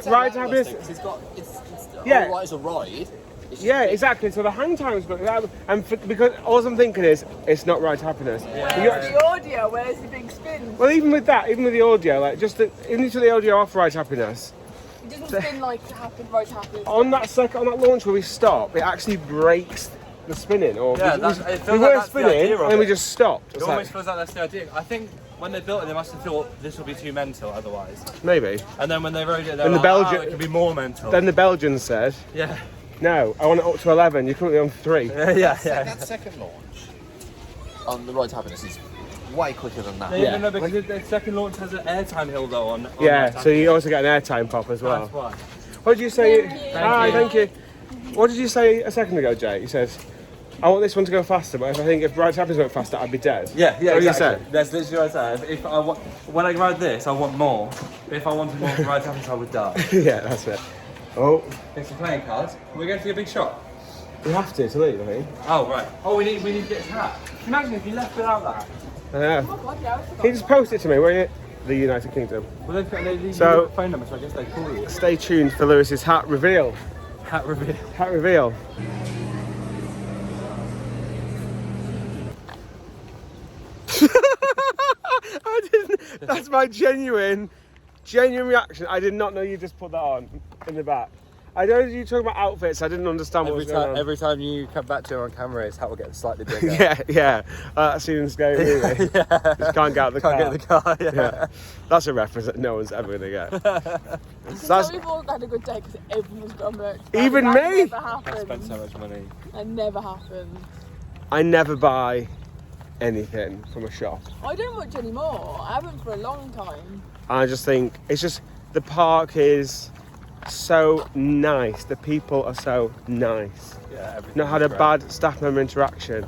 [SPEAKER 1] rides happiness,
[SPEAKER 2] It's got it's
[SPEAKER 1] Yeah.
[SPEAKER 2] all right as a ride. It's
[SPEAKER 1] yeah, exactly. So the hang time's good, because all I'm thinking is it's not Ride to Happiness.
[SPEAKER 7] Where's the audio? Where's the big spin?
[SPEAKER 1] Well, even with that, even with the audio, like even if the audio off Ride to Happiness,
[SPEAKER 7] It doesn't spin like Ride to Happiness.
[SPEAKER 1] on that launch where we stop, it actually breaks the spinning. Or
[SPEAKER 3] Yeah,
[SPEAKER 1] we
[SPEAKER 3] it feels like
[SPEAKER 1] were
[SPEAKER 3] that's the
[SPEAKER 1] spinning
[SPEAKER 3] idea of
[SPEAKER 1] and then we
[SPEAKER 3] it.
[SPEAKER 1] just stopped.
[SPEAKER 3] It
[SPEAKER 1] It's
[SPEAKER 3] almost
[SPEAKER 1] like,
[SPEAKER 3] feels like that's the idea. I think when they built it, they must have thought this will be too mental otherwise.
[SPEAKER 1] maybe.
[SPEAKER 3] And then when they wrote it, they
[SPEAKER 1] And
[SPEAKER 3] were
[SPEAKER 1] the
[SPEAKER 3] like,
[SPEAKER 1] Belgian-
[SPEAKER 3] it could be more mental.
[SPEAKER 1] Then the Belgians said,
[SPEAKER 3] yeah.
[SPEAKER 1] "No, I want it up to 11. You're currently on 3."
[SPEAKER 2] That second launch on the Ride to Happiness is way quicker than that.
[SPEAKER 3] Yeah. No, because the second launch has an airtime hill though on
[SPEAKER 1] Yeah,
[SPEAKER 3] that
[SPEAKER 1] so you also get an airtime pop as well.
[SPEAKER 3] That's why.
[SPEAKER 1] What did you say?
[SPEAKER 3] Thank you.
[SPEAKER 1] What did you say a second ago, Jay? You said, "I want this one to go faster, but if Ride to Happiness went faster, I'd be dead."
[SPEAKER 3] Yeah,
[SPEAKER 1] What did you say?
[SPEAKER 3] exactly. That's literally what I said. If I when I ride this, I want more. But if I wanted more from Ride to Happiness, I would die.
[SPEAKER 1] Yeah, that's it. Oh,
[SPEAKER 3] Take some playing cards. We're going to see a big shot.
[SPEAKER 1] we have to leave, I think.
[SPEAKER 3] Oh right. Oh, we need to get his hat. Can you imagine if you left without that?
[SPEAKER 1] I know. He just posted it to me, won't you? The United Kingdom.
[SPEAKER 3] Well, they
[SPEAKER 1] So-
[SPEAKER 3] got a phone number, so I guess they call you.
[SPEAKER 1] Stay tuned for Lewis's hat reveal.
[SPEAKER 3] Hat reveal.
[SPEAKER 1] Hat reveal. I didn't. That's my genuine reaction. I did not know you just put that on in the back. I know you talking about outfits. I didn't understand what was going on.
[SPEAKER 3] Every time you come back to him on camera, his hat will get slightly bigger.
[SPEAKER 1] yeah. That seems scary movie.
[SPEAKER 3] Yeah.
[SPEAKER 1] Just can't get out the car.
[SPEAKER 3] Can't get the car, yeah.
[SPEAKER 1] That's a reference that no one's ever going to get.
[SPEAKER 7] So we've all had a good day because everyone's got merch.
[SPEAKER 1] Even
[SPEAKER 7] That
[SPEAKER 1] me?
[SPEAKER 7] Never happens.
[SPEAKER 3] I spent so much money.
[SPEAKER 7] That never happens.
[SPEAKER 1] I never buy anything from a shop.
[SPEAKER 7] I don't much anymore. I haven't for a long time.
[SPEAKER 1] I just think it's just the park is so nice. The people are so nice.
[SPEAKER 3] Yeah, everything.
[SPEAKER 1] Not had a bad staff member interaction.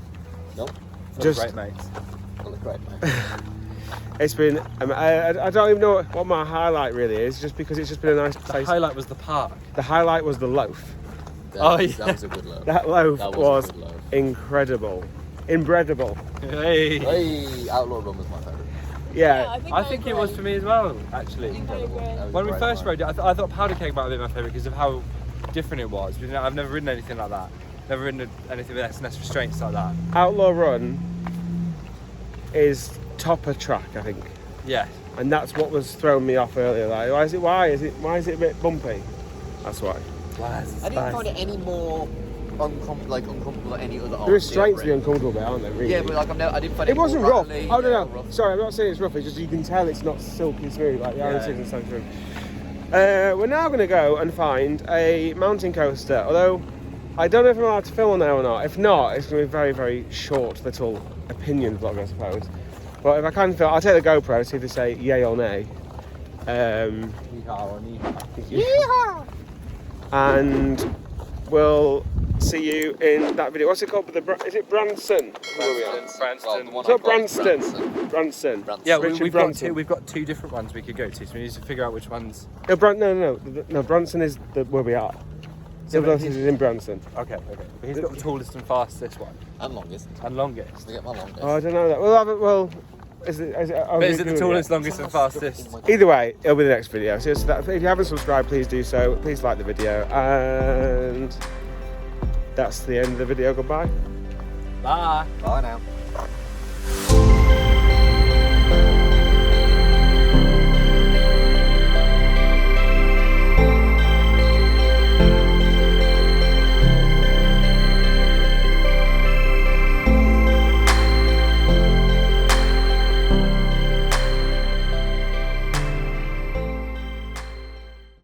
[SPEAKER 2] Nope.
[SPEAKER 1] Just
[SPEAKER 3] great mates.
[SPEAKER 2] Great mate.
[SPEAKER 1] It's been. I don't even know what my highlight really is. Just because it's just been a nice place.
[SPEAKER 3] The highlight was the park.
[SPEAKER 1] The highlight was the loaf.
[SPEAKER 2] That was a good loaf.
[SPEAKER 1] That loaf
[SPEAKER 2] That
[SPEAKER 1] was
[SPEAKER 2] a good loaf.
[SPEAKER 1] incredible, incredible.
[SPEAKER 3] Hey.
[SPEAKER 2] Outlaw Run was my favourite.
[SPEAKER 1] Yeah,
[SPEAKER 3] I think it was for me as well, actually. When we first rode it, I thought Powder Keg might have been my favourite because of how different it was. I've never ridden anything like that. Never ridden anything with S&S restraints like that.
[SPEAKER 1] Outlaw Run is top of track, I think.
[SPEAKER 3] Yeah.
[SPEAKER 1] And that's what was throwing me off earlier. Like, why is it a bit bumpy? That's why.
[SPEAKER 2] I didn't find it any more uncomfortable than any other
[SPEAKER 1] The restraints are the uncomfortable bit, aren't they? Really?
[SPEAKER 2] Yeah, but like I didn't find it.
[SPEAKER 1] It wasn't
[SPEAKER 2] more
[SPEAKER 1] rough.
[SPEAKER 2] rattly,
[SPEAKER 1] Oh no,
[SPEAKER 2] rough.
[SPEAKER 1] sorry, I'm not saying it's rough. It's just you can tell it's not silky smooth like the Iron 6 and so smooth. We're now going to go and find a mountain coaster. Although I don't know if I'm allowed to film on there or not. If not, it's going to be a very, very short little opinion vlog, I suppose. But if I can film, I'll take the GoPro, see if they say yay or nay.
[SPEAKER 3] Yeehaw!
[SPEAKER 1] And we'll see you in that video. What's it called? Is it Branson? Branston.
[SPEAKER 3] Yeah,
[SPEAKER 1] Richard Branson.
[SPEAKER 3] we've got two different ones we could go to, so we need to figure out which ones.
[SPEAKER 1] No, Branson is where we are. Silver's is in Branson.
[SPEAKER 3] Okay. But he's got the tallest and fastest one.
[SPEAKER 2] And longest.
[SPEAKER 3] I
[SPEAKER 2] get my longest.
[SPEAKER 1] Oh, I don't know that. We'll have it. Well, is it
[SPEAKER 3] the tallest, longest, and fastest?
[SPEAKER 1] Either way, it'll be the next video. So if you haven't subscribed, please do so. Please like the video, and that's the end of the video. Goodbye.
[SPEAKER 3] Bye.
[SPEAKER 2] Bye now.